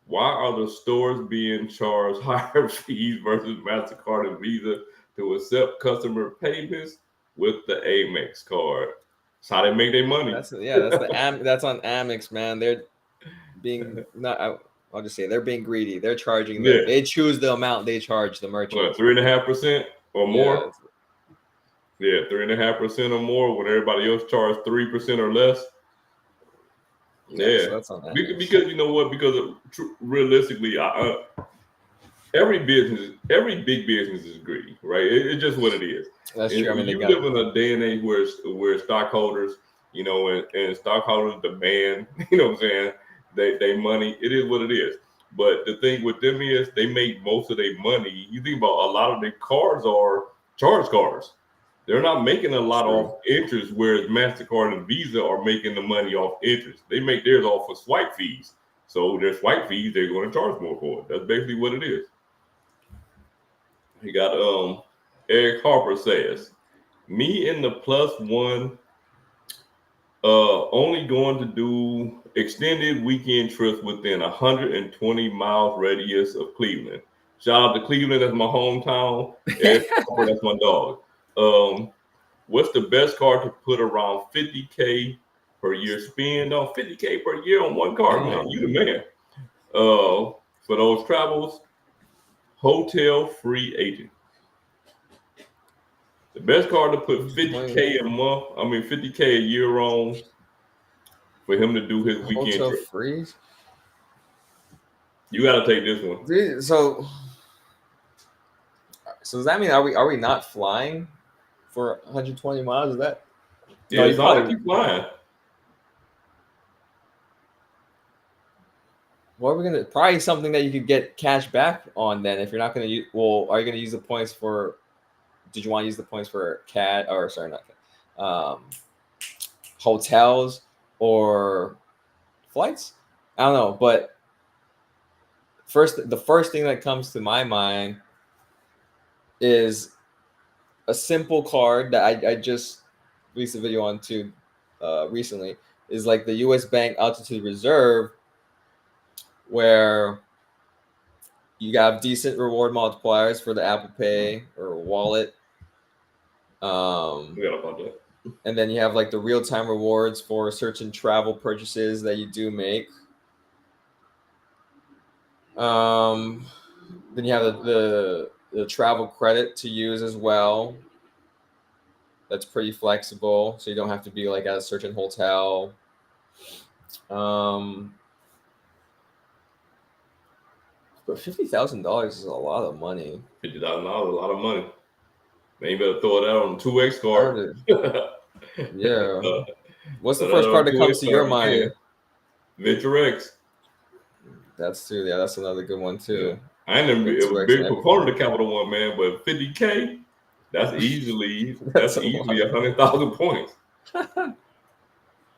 why are the stores being charged higher fees versus MasterCard and Visa to accept customer payments with the Amex card? That's how they make their money. That's on Amex, man. They're being I'll just say they're being greedy. They're charging them. They choose the amount they charge the merchant. 3.5% or more? Yeah, 3.5% or more when everybody else charges 3% or less. Yeah, so that's on Amex. Because you know what? Because realistically, every big business is greedy, right? It's just what it is. That's true. I mean, you live in a day and age where stockholders, you know, and stockholders demand, you know what I'm saying, they money. It is what it is. But the thing with them is they make most of their money. You think about a lot of their cars are charge cars. They're not making a lot off interest, whereas MasterCard and Visa are making the money off interest. They make theirs off of swipe fees. So their swipe fees, they're going to charge more for it. That's basically what it is. He got Eric Harper says, me and the +1 only going to do extended weekend trips within 120 miles radius of Cleveland. Shout out to Cleveland, that's my hometown. Eric Harper, that's my dog. What's the best car to put around 50K per year spend on? 50K per year on one car, man. You the man. For those travels, hotel free agent. The best car to put 50K a month, 50K a year on for him to do his weekend hotel trip. Free? You got to take this one. So does that mean are we not flying for 120 miles? Is that? Yeah, no, it's not like you flying. What are we gonna? Probably something that you could get cash back on. Then, if you're not gonna use, well, are you gonna use the points for? Did you want to use the points for hotels or flights? I don't know, but the first thing that comes to my mind is a simple card that I just released a video on too recently, is like the US Bank Altitude Reserve, where you have decent reward multipliers for the Apple Pay or wallet. And then you have like the real-time rewards for certain travel purchases that you do make. Then you have the travel credit to use as well. That's pretty flexible, so you don't have to be like at a certain hotel. But $50,000 is a lot of money. $50,000 is a lot of money. Man, you better throw it out on the 2X card. Yeah. What's the first card that comes to your mind? Venture X. That's too. Yeah, that's another good one too. Yeah. I ain't never a big proponent of Capital One, man, but 50K, that's easily 100,000 points. Yeah.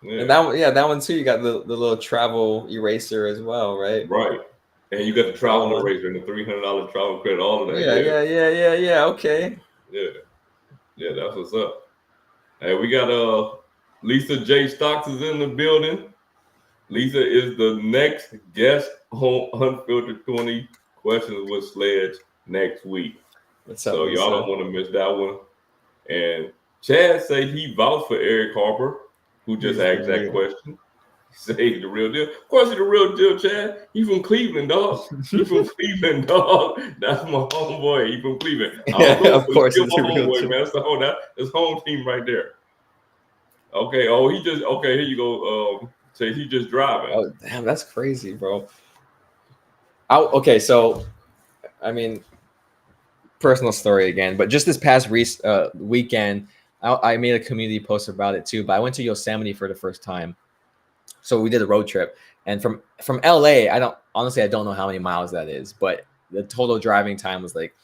And that one too. You got the little travel eraser as well, right? Right. And you got the travel eraser and the $300 travel credit, all of that. Yeah. Okay. Yeah, that's what's up. Hey, we got Lisa J. Stocks is in the building. Lisa is the next guest on Unfiltered 20 Questions with Sledge next week. So y'all don't want to miss that one. And Chad say he vouched for Eric Harper, who just asked that question. Say he's the real deal. Of course he's the real deal, Chad. He from Cleveland, dog. That's my homeboy. He from Cleveland. Of course he's my homeboy, man. That's home team right there. Okay. Here you go. Say he's just driving. Oh, damn, that's crazy, bro. Okay, so personal story again, but just this past weekend, I made a community post about it too. But I went to Yosemite for the first time. So we did a road trip, and from LA, I don't know how many miles that is, but the total driving time was like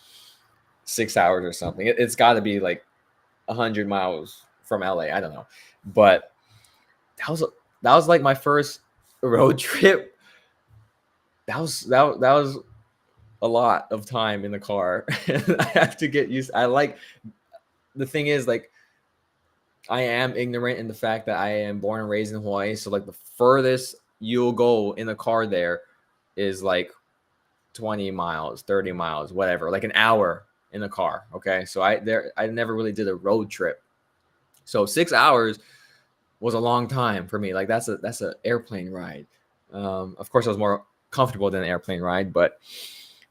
6 hours or something. It's got to be like 100 miles from LA. I don't know, but that was like my first road trip. That was a lot of time in the car. I have to get used. The thing is, like, I am ignorant in the fact that I am born and raised in Hawaii. So like the furthest you'll go in the car there is like 20 miles, 30 miles, whatever, like an hour in the car. Okay. So I never really did a road trip. So 6 hours was a long time for me. Like that's an airplane ride. Of course I was more comfortable than an airplane ride, but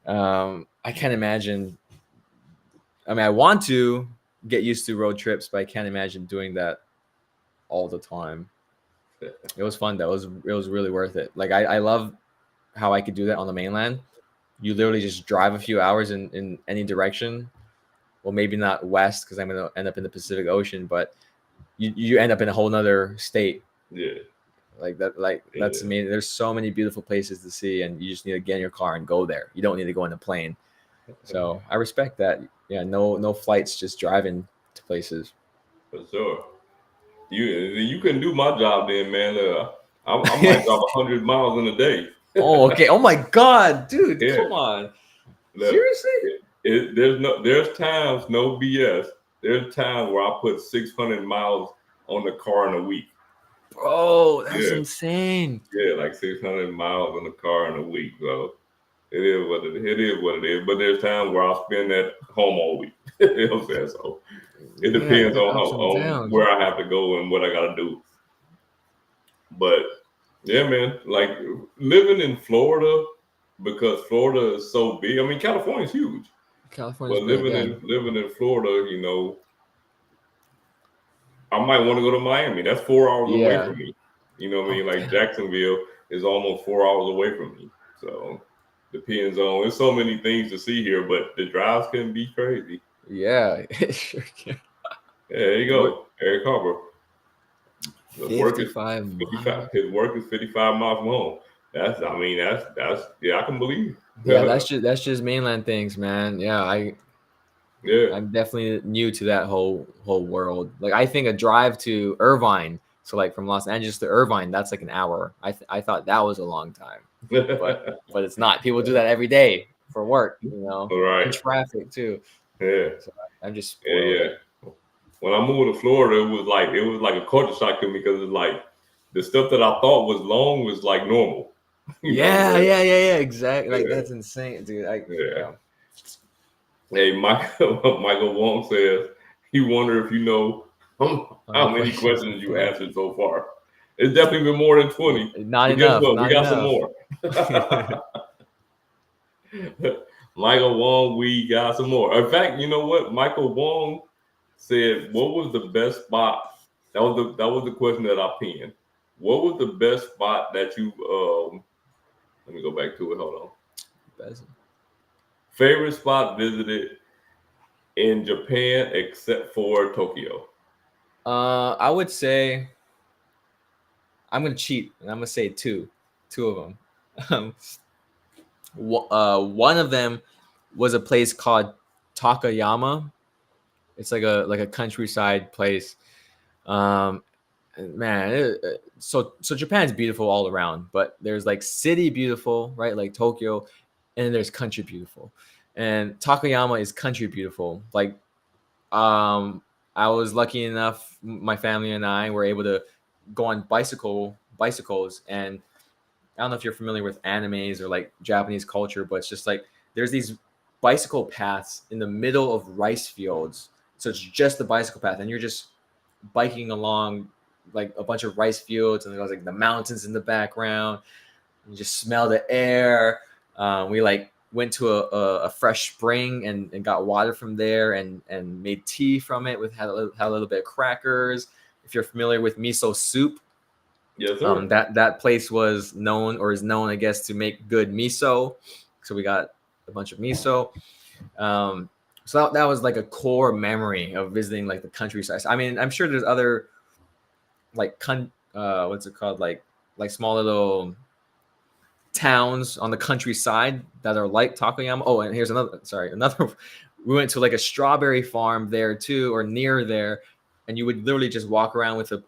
I can't imagine. I want to get used to road trips, but I can't imagine doing that all the time. It was fun though. It was really worth it. Like I love how I could do that on the mainland. You literally just drive a few hours in any direction. Well, maybe not west because I'm gonna end up in the Pacific Ocean, but you end up in a whole nother state. Yeah. That's amazing. There's so many beautiful places to see, and you just need to get in your car and go there. You don't need to go in a plane. So I respect that. Yeah, no flights, just driving to places. For sure. You couldn't do my job then, man. I might drive 100 miles in a day. Oh, okay. Oh my God, dude, Yeah. come on. Look, Seriously? there's times, no BS. There's times where I put 600 miles on the car in a week. Bro, that's Yeah. insane. Yeah, like 600 miles on the car in a week. So it is what it is. But there's times where I'll spend at home all week. You know what I'm saying? So it depends Yeah, on ups and on downs. where I have to go and what I gotta do. But yeah, man, like living in Florida, because Florida is so big. I mean, California's huge. California's But big, yeah. living in Florida, you know, I might want to go to Miami. That's 4 hours away Yeah. from me. You know what I mean? Oh, Like Jacksonville is almost 4 hours away from me. So depends on. There's so many things to see here, but the drives can be crazy. yeah, it sure can. Yeah, there you go, Eric Harper. The work is 55 miles. His work is 55 miles from home. That's yeah, I can believe. Yeah, that's just mainland things, man. Yeah, Yeah. I'm definitely new to that whole world. Like I think a drive to Irvine, so like from Los Angeles to Irvine, that's like an hour. I thought that was a long time, but it's not. People do that every day for work, you know, Right. in traffic too. Yeah. So I'm just Yeah, spoiled. yeah. When I moved to Florida, it was like a culture shock to me because it's like the stuff that I thought was long was like normal. You know what I'm saying? Yeah, exactly. Like Yeah. that's insane, dude. Yeah. Hey, Michael Wong says he wonder if you know how many questions you answered so far. It's definitely been more than 20. Not But guess enough. what? We Not got some enough. more. Michael Wong, we got some more. In fact, you know what? Michael Wong said, "What was the best spot?" That was the question that I pinned. What was the best spot that you? Let me go back to it. Hold on. Favorite spot visited in Japan except for Tokyo? I would say I'm gonna cheat and I'm gonna say two of them. One of them was a place called Takayama. It's like a countryside place. Man, so Japan's beautiful all around, but there's like city beautiful, right? Like Tokyo, and then there's country beautiful. And Takayama is country beautiful. Like, I was lucky enough, my family and I were able to go on bicycles, and I don't know if you're familiar with animes or like Japanese culture, but it's just like there's these bicycle paths in the middle of rice fields. So it's just the bicycle path, and you're just biking along like a bunch of rice fields, and there's like the mountains in the background. You just smell the air. We like went to a fresh spring and got water from there and made tea from it. Had a little bit of crackers. If you're familiar with miso soup, Yes, sir. that place was known, or is known, I guess, to make good miso. So we got a bunch of miso. So that was like a core memory of visiting like the countryside. I mean, I'm sure there's other like what's it called, like small little towns on the countryside that are like Takayama. Oh, and here's another. We went to like a strawberry farm there too, or near there, and you would literally just walk around with a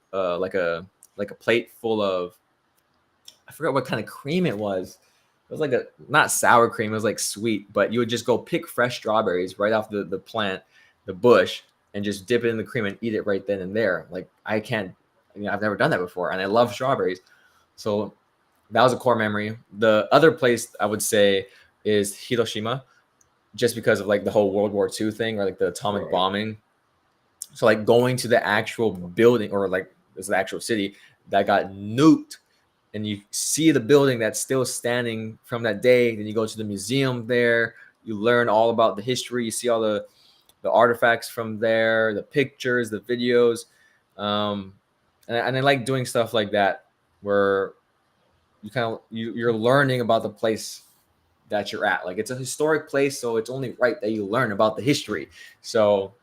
like a plate full of, I forgot what kind of cream it was. It was like not sour cream. It was like sweet, but you would just go pick fresh strawberries right off the plant, the bush, and just dip it in the cream and eat it right then and there. Like I've never done that before, and I love strawberries. So that was a core memory. The other place I would say is Hiroshima, just because of like the whole World War II thing, or like the atomic bombing. So like going to the actual building, or like it's the actual city that got nuked, and you see the building that's still standing from that day. Then you go to the museum there. You learn all about the history. You see all the artifacts from there, the pictures, the videos, and I like doing stuff like that, where you're learning about the place that you're at. Like it's a historic place, so it's only right that you learn about the history. So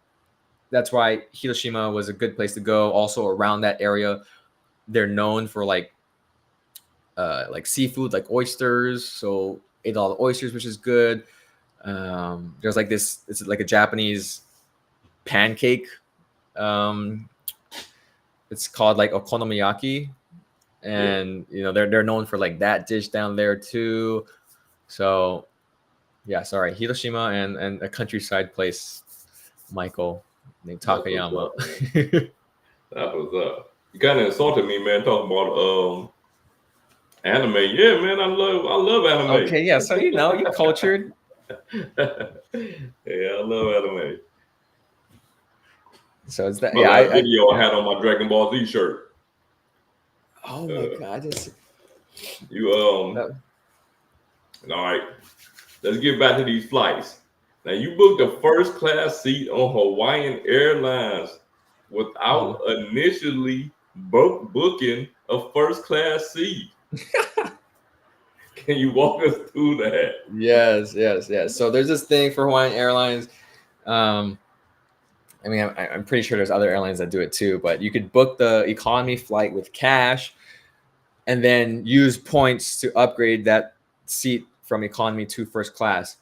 that's why Hiroshima was a good place to go. Also around that area, they're known for like seafood, like oysters. So ate all the oysters, which is good. There's like it's like a Japanese pancake It's called like okonomiyaki, and they're known for like that dish down there too. So yeah, sorry, Hiroshima and a countryside place, Michael, named That's what's Takayama. up, man. That was up. You kind of insulted me, man, talking about anime. Yeah, man, I love anime. Okay, yeah, so you're cultured. Yeah, I love anime. So it's that. My Yeah, last video I had on my Dragon Ball Z shirt. oh my god, You that, all right. Let's get back to these flights. Now you booked a first class seat on Hawaiian Airlines without initially booking a first class seat. Can you walk us through that? yes. So there's this thing for Hawaiian Airlines. I mean, I'm pretty sure there's other airlines that do it too, but you could book the economy flight with cash and then use points to upgrade that seat from economy to first class.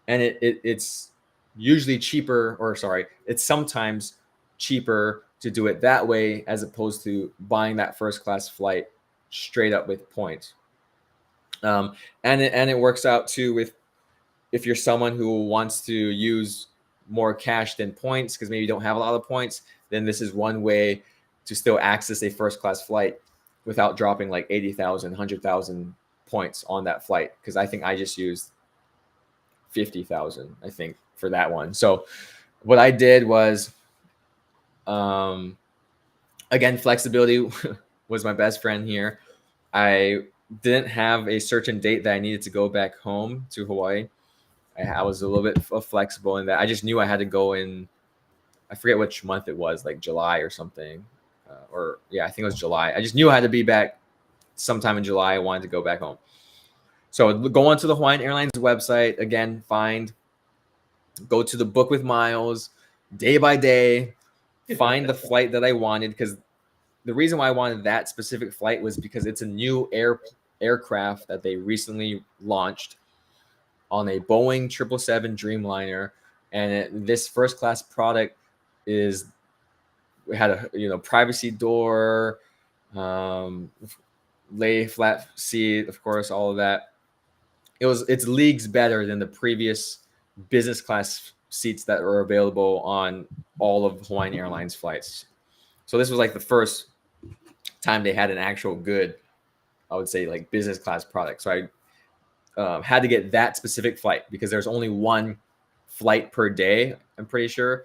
And it's usually cheaper, or sorry, it's sometimes cheaper to do it that way as opposed to buying that first class flight straight up with points. And it works out too with if you're someone who wants to use more cash than points because maybe you don't have a lot of points, then this is one way to still access a first class flight without dropping like 80,000, 100,000 points on that flight. Because I think I just used 50,000, I think, for that one. So what I did was, again, flexibility was my best friend here. I didn't have a certain date that I needed to go back home to Hawaii. I was a little bit flexible in that. I just knew I had to go in. I forget which month it was, like July or something, I think it was July. I just knew I had to be back sometime in July. I wanted to go back home, so go onto the Hawaiian Airlines website again. Go to the book with miles, day by day. Find the flight that I wanted because the reason why I wanted that specific flight was because it's a new aircraft that they recently launched on a Boeing 777 Dreamliner, and this first class product we had a privacy door, lay flat seat, of course, all of that. It's leagues better than the previous business class seats that were available on all of Hawaiian Airlines flights. So this was like the first time they had an actual good, I would say, like business class product. So I had to get that specific flight because there's only one flight per day, I'm pretty sure,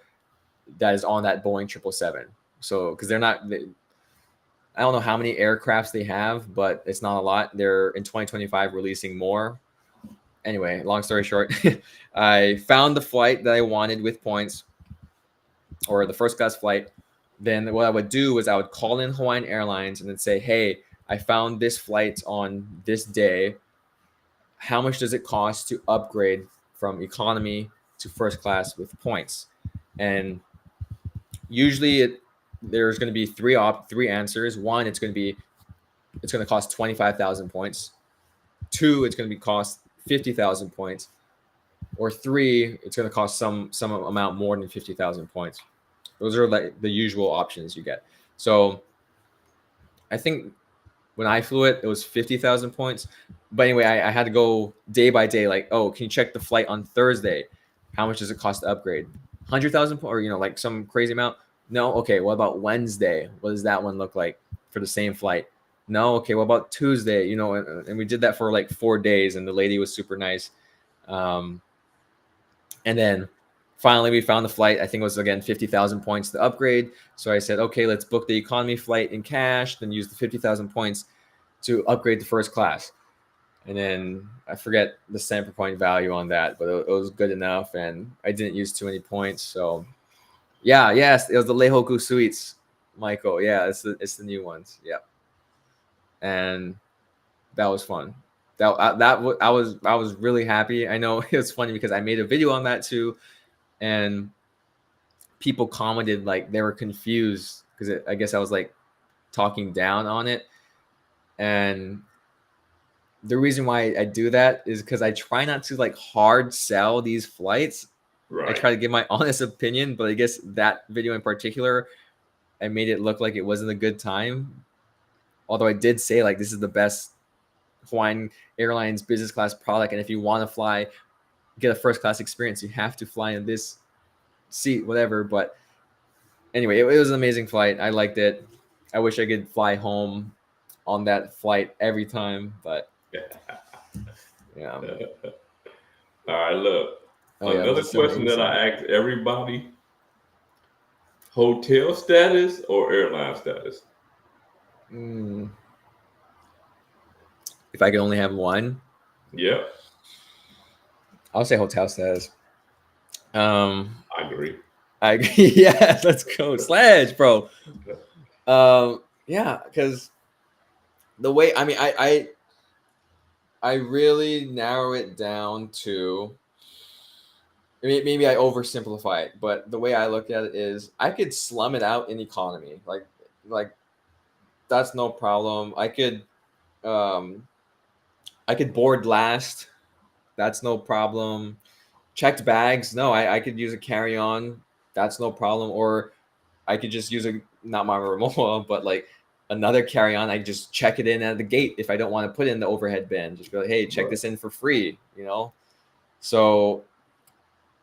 that is on that Boeing 777. So because I don't know how many aircrafts they have, but it's not a lot. They're in 2025 releasing more. Anyway, long story short, I found the flight that I wanted with points, or the first class flight. Then what I would do was I would call in Hawaiian Airlines and then say, hey, I found this flight on this day. How much does it cost to upgrade from economy to first class with points? And usually there's going to be three answers. One, it's going to cost 25,000 points. Two, it's going to cost 50,000 points. Or three, it's going to cost some amount more than 50,000 points. Those are like the usual options you get. So I think when I flew it was 50,000 points. But anyway, I had to go day by day. Like, oh, can you check the flight on Thursday? How much does it cost to upgrade? 100,000 or like some crazy amount? No. Okay. What about Wednesday? What does that one look like for the same flight? No. Okay. What about Tuesday? And we did that for like 4 days, and the lady was super nice. And then finally we found the flight. I think it was again 50,000 points to upgrade. So I said, okay, let's book the economy flight in cash, then use the 50,000 points to upgrade to first class. And then I forget the cent per point value on that, but it was good enough, and I didn't use too many points. So yes, it was the Leihoku Suites, Michael. Yeah, it's the new ones. Yeah, and that was fun. I was really happy. I know it was funny because I made a video on that too, and people commented like they were confused because I guess I was like talking down on it, and the reason why I do that is because I try not to like hard sell these flights. I try to give my honest opinion, but I guess that video in particular, I made it look like it wasn't a good time. Although I did say like this is the best Hawaiian Airlines business class product, and if you want to fly, get a first class experience, you have to fly in this seat, whatever. But anyway, it was an amazing flight. I liked it. I wish I could fly home on that flight every time, but yeah. All right, look. Oh, yeah, Another question that I asked everybody: hotel status or airline status? If I could only have one, Yep. I'll say hotel status. I agree. Yeah, let's go Sledge, bro. Yeah, because the way I really narrow it down to, maybe I oversimplify it, but the way I look at it is I could slum it out in economy, like that's no problem. I could board last, that's no problem. Checked bags, no, I could use a carry-on, that's no problem. Or I could just use not my remote, but like another carry-on. I just check it in at the gate if I don't want to put it in the overhead bin. Just go, hey, check this in for free, So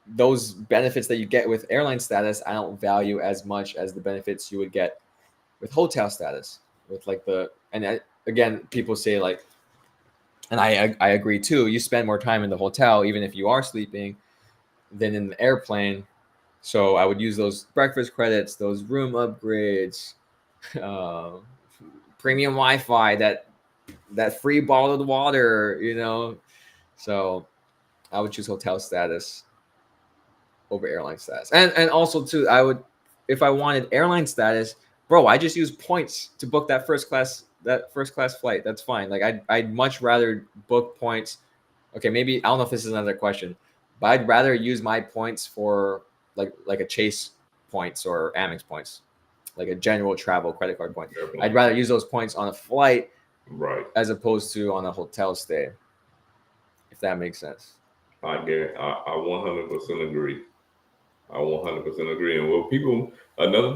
those benefits that you get with airline status, I don't value as much as the benefits you would get with hotel status. With again, people say like, and I agree too, you spend more time in the hotel, even if you are sleeping, than in the airplane. So I would use those breakfast credits, those room upgrades, premium Wi-Fi, that free bottled water, So I would choose hotel status over airline status. And also too, I would, if I wanted airline status, bro, I just use points to book that first class flight. That's fine. Like I'd much rather book points. Okay, maybe I don't know if this is another question, but I'd rather use my points for like a Chase points or Amex points, like a general travel credit card point. I'd rather use those points on a flight, right, as opposed to on a hotel stay. If that makes sense. I 100% agree. I 100% agree. And one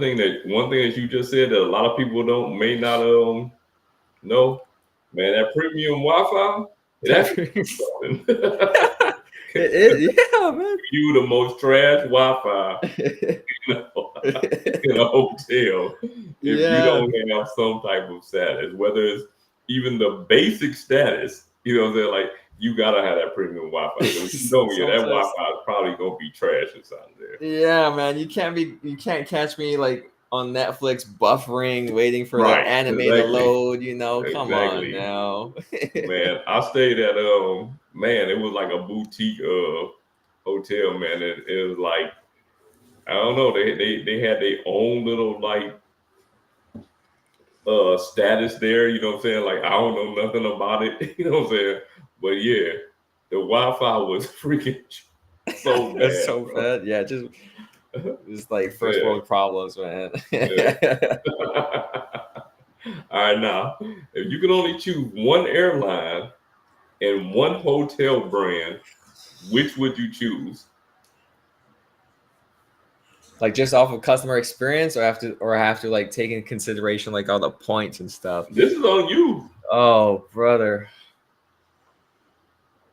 thing that you just said that a lot of people may not know, man, that premium Wi-Fi, it is, yeah, man. You the most trash Wi-Fi in a hotel if you don't have some type of status, whether it's even the basic status. You know what I'm saying? Like, you gotta have that premium Wi-Fi. That Wi-Fi is probably gonna be trash inside there. Yeah, man. You can't catch me like on Netflix buffering, waiting for the anime to load. Come on now. Man, I stayed at it was like a boutique hotel, man. It was like, I don't know, they had their own little like status there, you know what I'm saying? Like, I don't know nothing about it, you know what I'm saying? But yeah, the Wi-Fi was freaking so bad. That's so bad. Yeah, just like first world problems, man. All right, now, if you could only choose one airline and one hotel brand, which would you choose? Like just off of customer experience, or I have to like take into consideration like all the points and stuff. This is on you. Oh, brother.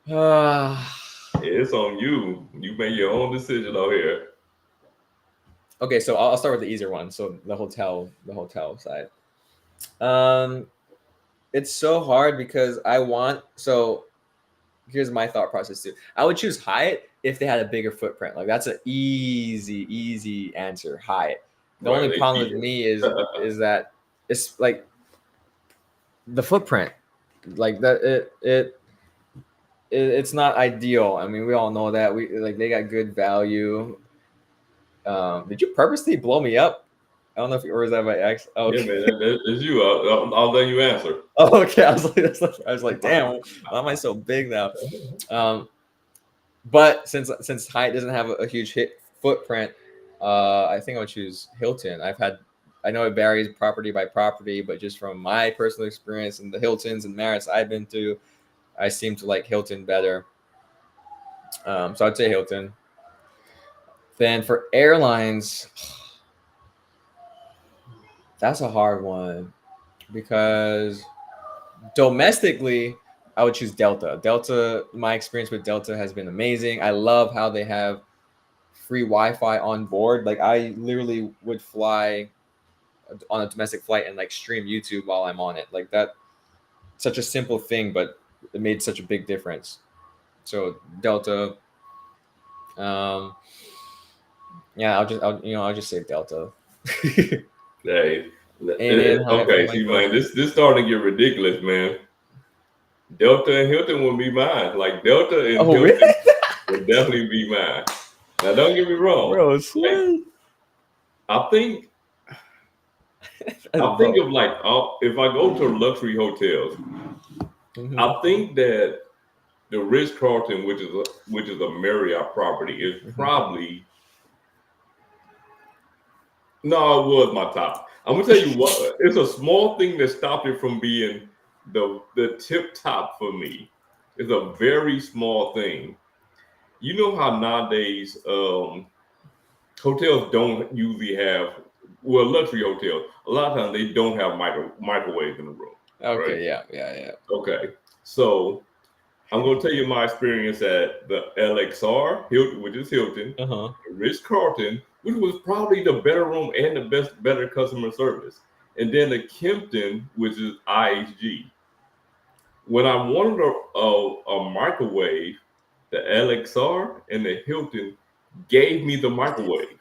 It's on you. You make your own decision out here. Okay, so I'll start with the easier one. So the hotel side. It's so hard because here's my thought process too. I would choose Hyatt if they had a bigger footprint. Like, that's an easy answer. Hyatt. The only problem with me is that it's like the footprint, like that it's not ideal. I mean, we all know that. They got good value. Did you purposely blow me up? I don't know or is that by accident? Oh, okay. Yeah, man, it's you. I'll let you answer. Oh, okay. I was like, damn, why am I so big now? But since Hyatt doesn't have a huge footprint, I think I would choose Hilton. I know it varies property by property, but just from my personal experience and the Hiltons and Marriotts I've been to, I seem to like Hilton better. So I'd say Hilton. Then for airlines, that's a hard one because domestically, I would choose Delta. Delta, my experience with Delta has been amazing. I love how they have free Wi-Fi on board. Like I literally would fly on a domestic flight and like stream YouTube while I'm on it. Like that, such a simple thing, but it made such a big difference. So Delta, um, yeah, I'll just say Delta. Hey, Oh okay, my see, God. man, this starting to get ridiculous, man. Delta and Hilton would be mine. Like Delta and Oh Hilton really, would definitely be mine. Now, don't get me wrong. bro? Like, Sledge. I think Bro. of like if I go to luxury hotels, Mhm. I think that the Ritz Carlton, which is a Marriott property, is Mhm. probably no, it was my top. I'm gonna tell you what, it's a small thing that stopped it from being the tip top for me. It's a very small thing. You know how nowadays hotels don't usually have luxury hotels. A lot of times they don't have microwaves in the room, right? Okay, yeah. Okay, so I'm going to tell you my experience at the LXR, Hilton, which is Hilton, Uh-huh. Ritz Carlton, which was probably the better room and the better customer service. And then the Kimpton, which is IHG. When I wanted a microwave, the LXR and the Hilton gave me the microwave.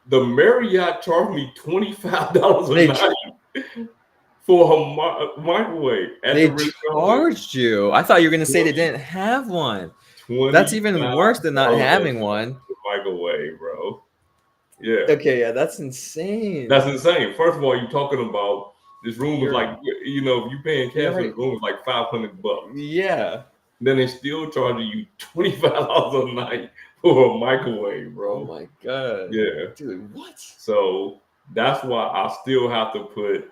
The Marriott charged me $25 a They night for a microwave at the they Ritz Carlton. charged you. I thought you were gonna say they didn't have one. That's even worse than not $25 having one. the microwave, bro. Yeah, Okay, yeah, that's insane. that's insane. First of all, you're talking about this room was You're like, if you paying you cash for the already room was like $500. yeah. Then they still charging you $25 a night for a microwave, Oh bro. my God. Yeah. Dude, what? So that's why I still have to put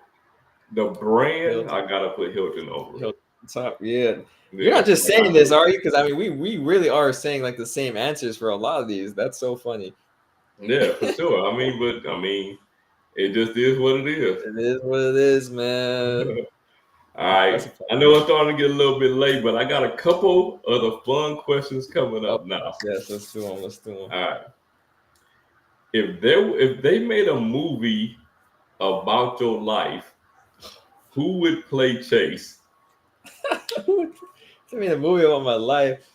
the brand. Hilton. I gotta put Hilton over it. Hilton top. Yeah. You're Yeah, not just I got saying this, to. are you? Because I mean we really are saying like the same answers for a lot of these. That's so funny. Yeah, for sure. It just is what it is. It is what it is, man. All That's right. a fun I one. know it's starting to get a little bit late, but I got a couple of the fun questions coming Oh, up now. yes, let's do them. Let's do them. All right. If they made a movie about your life, who would play Chase? Tell me the movie about my life.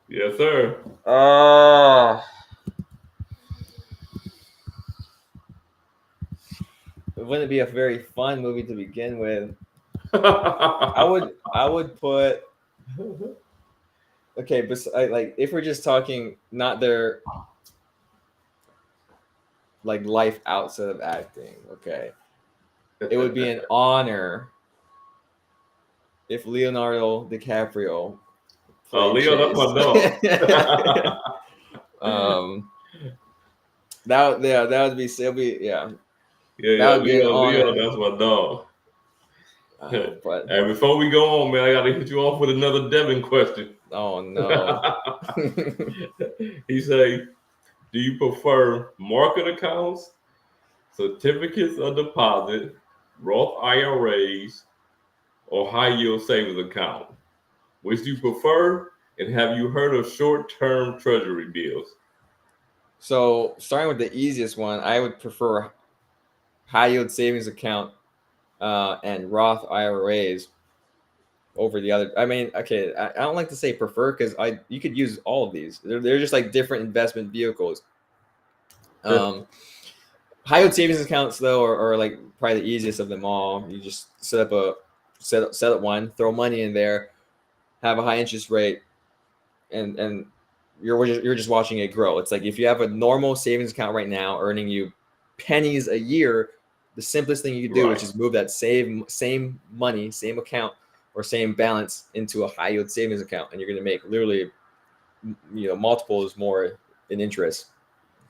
Yes, sir. Oh, it wouldn't be a very fun movie to begin with. I would put okay, but like if we're just talking not their like life outside of acting, okay, it would be an honor if Leonardo DiCaprio played Leo, that's Chase. my dog. um, that would be yeah, that Yeah, would be an Leo, honor. that's my dog. But And before we go on, man, I gotta hit you off with another Devin question. oh no. He say, do you prefer market accounts, certificates of deposit, Roth IRAs, or high yield savings account? Which do you prefer? And have you heard of short term treasury bills? So starting with the easiest one, I would prefer high yield savings account and Roth IRAs over the other. I mean, okay, I don't like to say prefer because you could use all of these. They're just like different investment vehicles. Um, high yield savings accounts though are like probably the easiest of them all. You just set up one, throw money in there, have a high interest rate, and you're just watching it grow. It's like if you have a normal savings account right now earning you pennies a year, the simplest thing you can do is Right. just move that same money, same account or same balance into a high yield savings account, and you're going to make literally multiples more in interest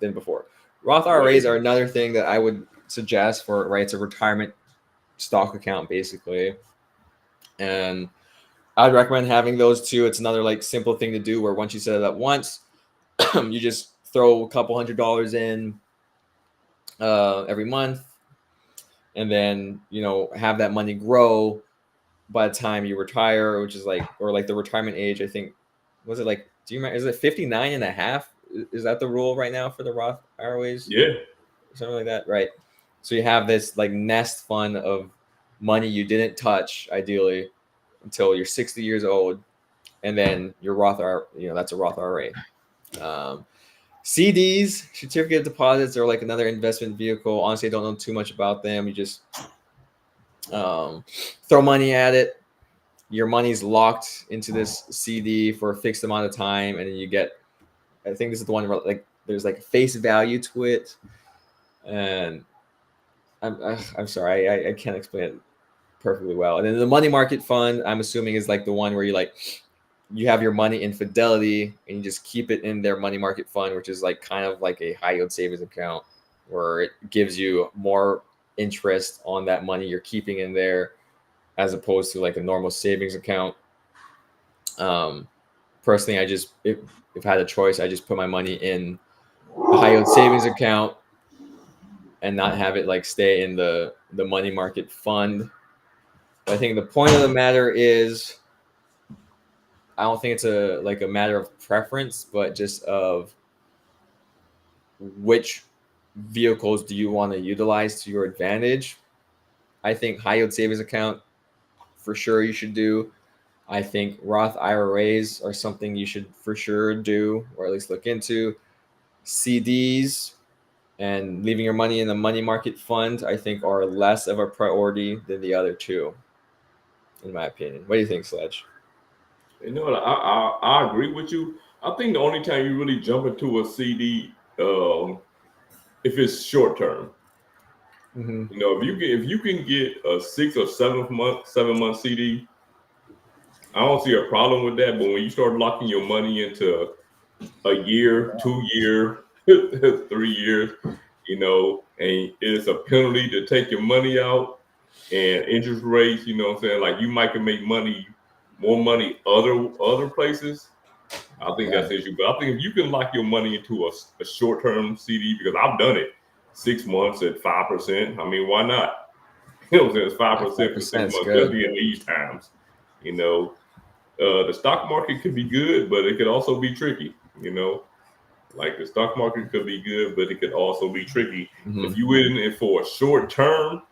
than before. Roth IRAs are another thing that I would suggest for right. It's a retirement stock account basically, and I'd recommend having those two. It's another like simple thing to do where once you set it up once, you just throw a couple $100 in every month, and then have that money grow by the time you retire, which is or the retirement age. I think, was it do you remember? Is it 59 and a half? Is that the rule right now for the Roth IRAs? Yeah. Something like that, right? So you have this nest fund of money you didn't touch, ideally, until you're 60 years old, and then your Roth that's a Roth IRA. CDs, certificate of deposits, are another investment vehicle. Honestly, I don't know too much about them. You just throw money at it. Your money's locked into this CD for a fixed amount of time, and then you get, I think this is the one where there's face value to it. And I'm sorry, I can't explain it perfectly well. And then the money market fund, I'm assuming, is the one where you have your money in Fidelity and you just keep it in their money market fund, which is kind of like a high yield savings account, where it gives you more interest on that money you're keeping in there, as opposed to a normal savings account. Personally, if I had a choice, I just put my money in the high yield savings account and not have it stay in the money market fund. But I think the point of the matter is, I don't think it's a matter of preference, but just of which vehicles do you want to utilize to your advantage. I think high yield savings account, for sure, you should do. I think Roth IRAs are something you should for sure do, or at least look into. CDs and leaving your money in the money market fund, I think, are less of a priority than the other two, in my opinion. What do you think, Sledge? I agree with you. I think the only time you really jump into a CD, if it's short term. Mm-hmm. If you can get a 6 or 7 month CD, I don't see a problem with that. But when you start locking your money into a year, 2 year, 3 years, and it's a penalty to take your money out, and interest rates, what I'm saying, you might can make more money other places. I think that's the issue. But I think if you can lock your money into a short term CD, because I've done it, 6 months at 5%. I mean, why not? It's 5% for 6 months, especially in these times. The stock market could be good, but it could also be tricky. The stock market could be good, but it could also be tricky. Mm-hmm. If you in it for a short term,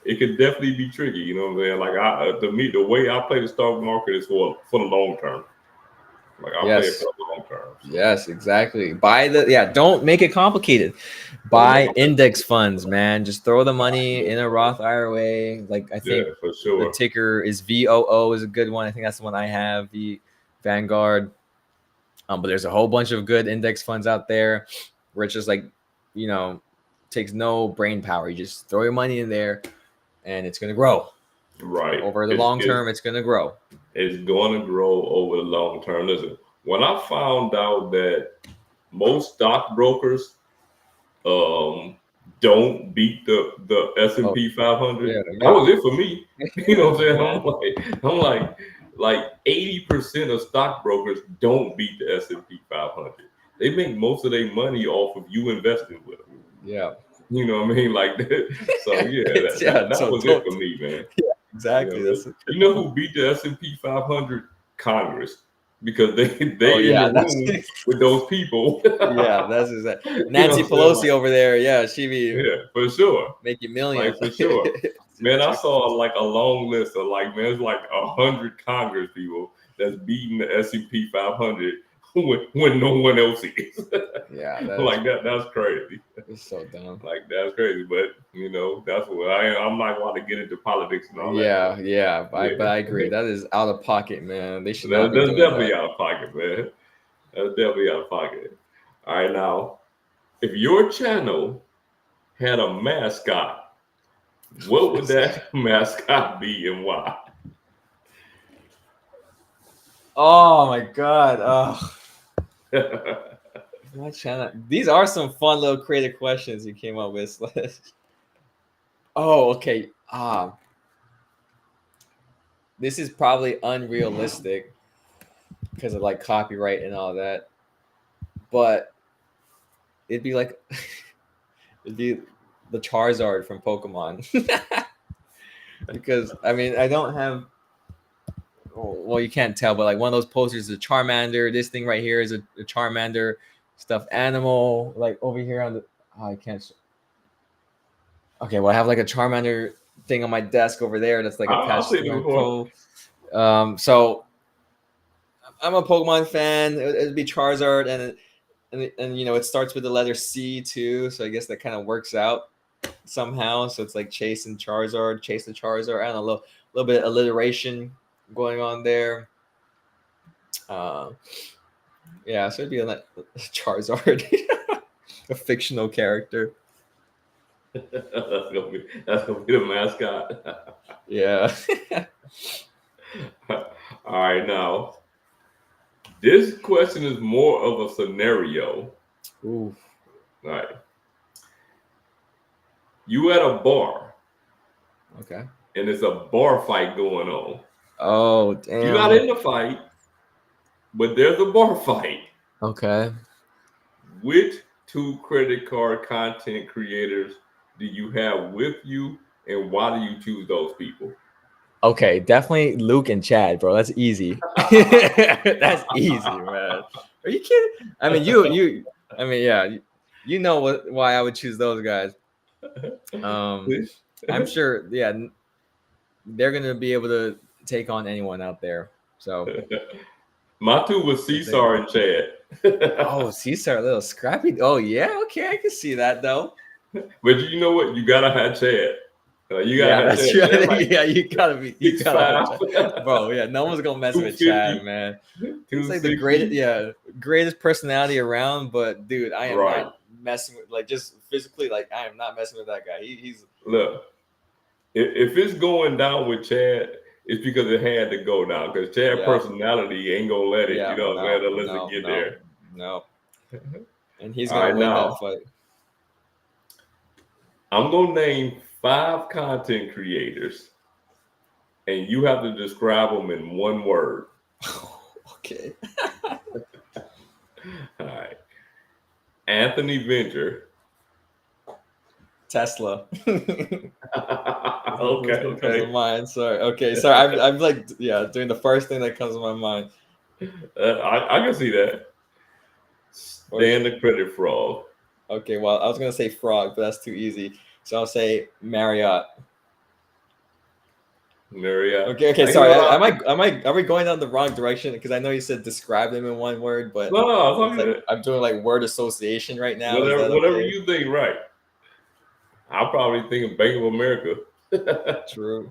it could definitely be tricky. You know what I'm saying? To me, the way I play the stock market is for the long term. I play it for the long term. So. Yes, exactly. Don't make it complicated. Buy index funds, man. Just throw the money in a Roth IRA. I think for sure. The ticker is VOO is a good one. I think that's the one I have, the Vanguard. But there's a whole bunch of good index funds out there where it's just takes no brain power. You just throw your money in there and it's going to grow. Right. Over the long term, it's going to grow. It's going to grow over the long term. Listen, when I found out that most stockbrokers don't beat the S&P 500, that was it for me. You know what I'm saying? I'm like 80% of stockbrokers don't beat the S&P 500. They make most of their money off of you investing with them. Yeah. You know what I mean? So that was it for me, man. Yeah, exactly. You know who beat the S&P 500? Congress. Because they in the room with those people. Yeah, that's exactly. Nancy Pelosi over there. Yeah, she be for sure. Make you millions. For sure. Man, I saw a long list of man, it's 100 Congress people that's beating the S&P 500 when no one else is. Yeah, that's crazy. It's so dumb. That's crazy, but that's what I'm not want to get into politics and all that. Yeah, but I agree. That is out of pocket, man. They should not be that's doing definitely that. out of pocket, man. That's definitely out of pocket. All right, now, if your channel had a mascot, what would that mascot be and why? Oh my God! My channel. These are some fun little creative questions you came up with. Oh, okay. This is probably unrealistic because of copyright and all that. But it'd be like it'd be the Charizard from Pokemon. Because I mean, I don't have. Well, you can't tell, but like one of those posters is a Charmander. This thing right here is a Charmander stuffed animal. Like over here on the, I can't. Okay, well I have like a Charmander thing on my desk over there that's like I'll attached say to it my before. So I'm a Pokemon fan. It'd be Charizard, and you know it starts with the letter C too. So I guess that kind of works out somehow. So it's like chase and Charizard, chase the Charizard. I don't know, a little bit of alliteration going on there. Yeah, so it'd be a Charizard, a fictional character. That's gonna be the mascot. Yeah. All right, now this question is more of a scenario. Ooh. All right, you at a bar Okay. and it's a bar fight going on. Oh damn. You're not in the fight, but there's a bar fight. Okay. Which two credit card content creators do you have with you, and why do you choose those people? Okay, definitely Luke and Chad, bro. That's easy. That's easy, man. Are you kidding? I mean, I mean, yeah, you know why I would choose those guys. I'm sure, yeah, they're gonna be able to take on anyone out there. So My two was Cesar and Chad. oh, Cesar, a little scrappy. Oh yeah, okay, I can see that though. But you know what? You gotta have Chad. You gotta Yeah, have that's Chad. true. Chad like Yeah, you gotta have 6'5". Chad. Bro. Yeah, no one's gonna mess with 250, Chad, man. He's like the 260. greatest personality around. But dude, I am Right. not messing with, like, just physically, like I am not messing with that guy. He's Look, if it's going down with Chad, it's because it had to go down. Because Chad's Yeah. personality ain't gonna let it. Yeah, You know what I'm saying? Unless no, it get there. no. And he's All gonna right, win now that fight. I'm gonna name 5 content creators, and you have to describe them in one word. Okay. All right. Anthony Venture. Tesla. Okay. Comes to mind. Sorry. Okay. Sorry. I'm like, yeah, doing the first thing that comes to my mind. I can see that. Stan the Credit Frog. Okay. Well, I was gonna say Frog, but that's too easy. So I'll say Marriott. Marriott. Okay. Sorry. Are we going down the wrong direction? Because I know you said describe them in one word, but No, it's like, I'm doing like word association right now. Whatever you think, right? I'll probably think of Bank of America. True.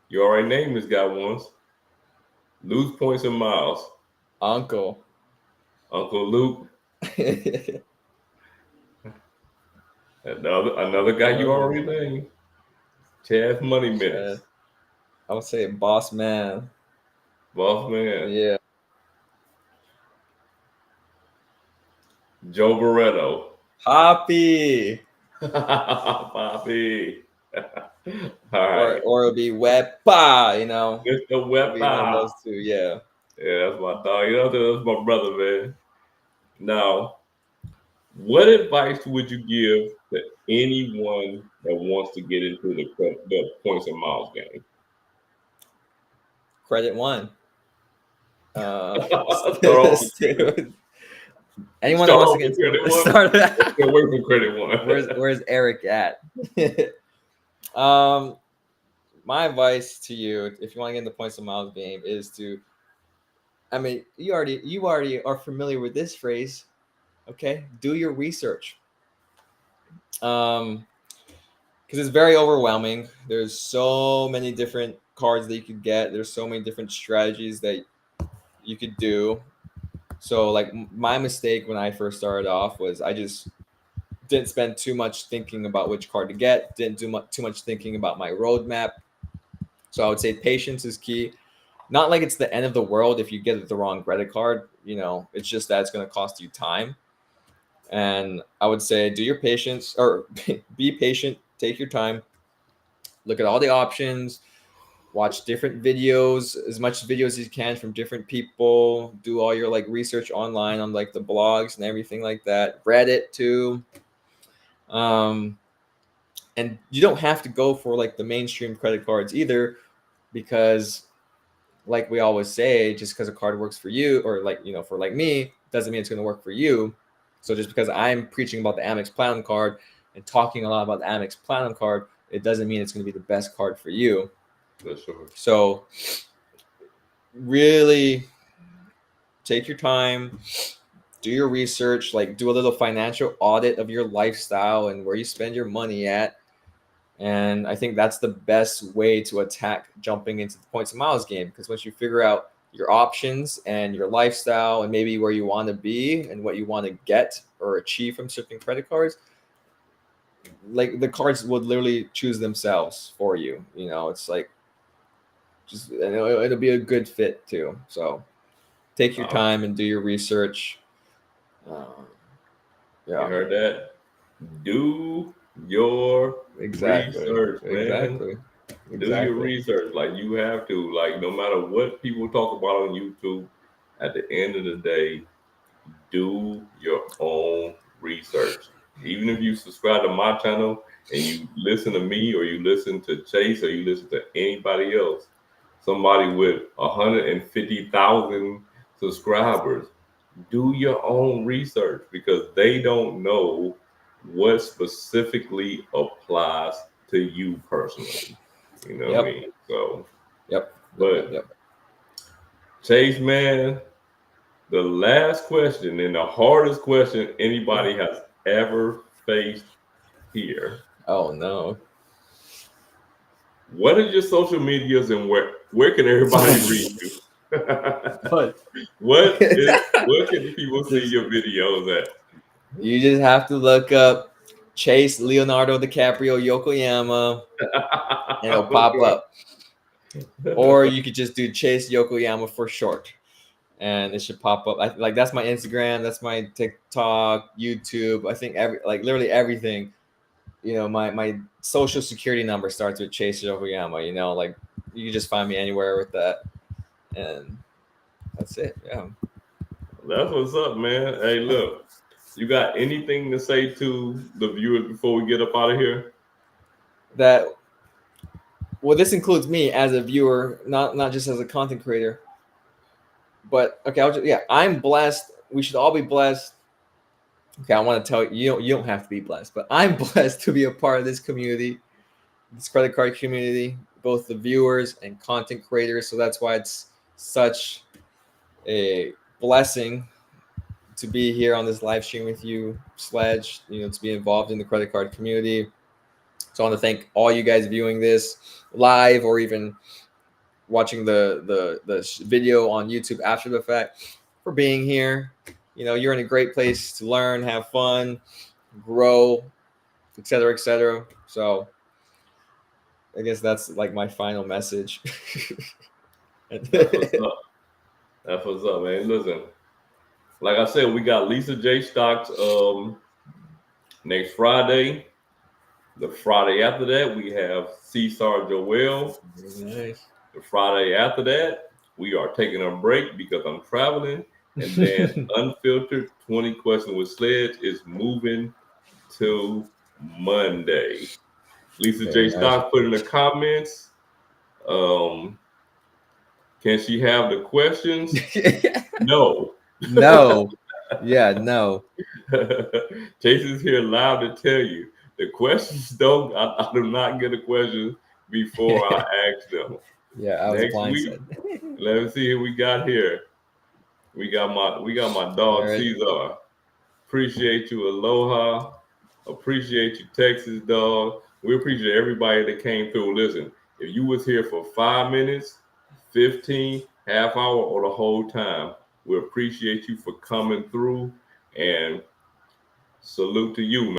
You already named this guy once. Lose points and miles. Uncle Luke. Another guy you already named. Chad's Money Minutes. I would say Boss Man. Boss Man. Yeah. Joe Barretto. Poppy. Poppy. All right. Or it'll be Wepa, you know. Mr. Wepa. Those two, yeah. Yeah, that's my dog. You know, that's my brother, man. Now, what advice would you give to anyone that wants to get into the points and miles game? Credit one. Anyone Start that wants to get credit start Stay away from credit one. Where's Eric at? My advice to you, if you want to get in the points and miles game, is to, I mean, you already are familiar with this phrase. Okay, do your research. Because it's very overwhelming. There's so many different cards that you could get. There's so many different strategies that you could do. So, like, my mistake when I first started off was I just didn't spend too much thinking about which card to get. Didn't do too much thinking about my roadmap. So I would say patience is key. Not like it's the end of the world if you get the wrong credit card. You know, it's just that it's going to cost you time. And I would say do your patience, or be patient. Take your time. Look at all the options. watch different videos, as much videos as you can from different people. Do all your like research online on like the blogs and everything like that. Reddit too. And you don't have to go for like the mainstream credit cards either, because like we always say, just because a card works for you, or like, you know, for like me, doesn't mean it's going to work for you. So just because I'm preaching about the Amex Platinum card and talking a lot about the Amex Platinum card, it doesn't mean it's going to be the best card for you. For sure. So really take your time, do your research, like do a little financial audit of your lifestyle and where you spend your money at. And I think that's the best way to attack jumping into the points and miles game, because once you figure out your options and your lifestyle and maybe where you want to be and what you want to get or achieve from certain credit cards, like the cards would literally choose themselves for you. You know, it's like just, and it'll be a good fit too. So take your time and do your research. You heard that? Do your research, man. Do your research. Like you have to. Like no matter what people talk about on YouTube, at the end of the day, do your own research. Even if you subscribe to my channel and you listen to me, or you listen to Chase, or you listen to anybody else, somebody with 150,000 subscribers, do your own research, because they don't know what specifically applies to you personally. You know what I mean? So, but Chase, man, the last question and the hardest question anybody has ever faced here. Oh no. What are your social medias, and where can everybody read you? Where can people see your videos at? You just have to look up Chase Leonardo DiCaprio Yokohama and it'll pop up. Or you could just do Chase Yokohama for short and it should pop up. Like that's my Instagram, that's my TikTok, YouTube. I think literally everything. You know, my social security number starts with Chase Yokohama. You know, like you can just find me anywhere with that, and that's it. Yeah, that's what's up, man. Hey, look, you got anything to say to the viewers before we get up out of here? Well, this includes me as a viewer, not just as a content creator. But okay, I'm blessed. We should all be blessed. Okay, I want to tell you, you don't have to be blessed, but I'm blessed to be a part of this community, this credit card community, both the viewers and content creators. So that's why it's such a blessing to be here on this live stream with you, Sledge, you know, to be involved in the credit card community. So I want to thank all you guys viewing this live or even watching the video on YouTube after the fact for being here. You know, you're in a great place to learn, have fun, grow, etc., etc. So I guess that's like my final message. That's what's up. That's what's up, man. Listen, like I said, we got Lisa J Stocks next Friday. The Friday after that, we have Cesar Joel. Nice. The Friday after that, we are taking a break because I'm traveling. And then Unfiltered 20 Questions with Sledge is moving to Monday. Lisa J Stock put in the comments. Can she have the questions? No. No. Yeah, no. Chase is here live to tell you the questions don't. I do not get a question before I ask them. Yeah, I was Next week, let me see who we got here. We got my dog Cesar. Appreciate you, Aloha. Appreciate you, Texas dog. We appreciate everybody that came through. Listen, if you was here for 5 minutes, 15, half hour, or the whole time, we appreciate you for coming through, and salute to you, man.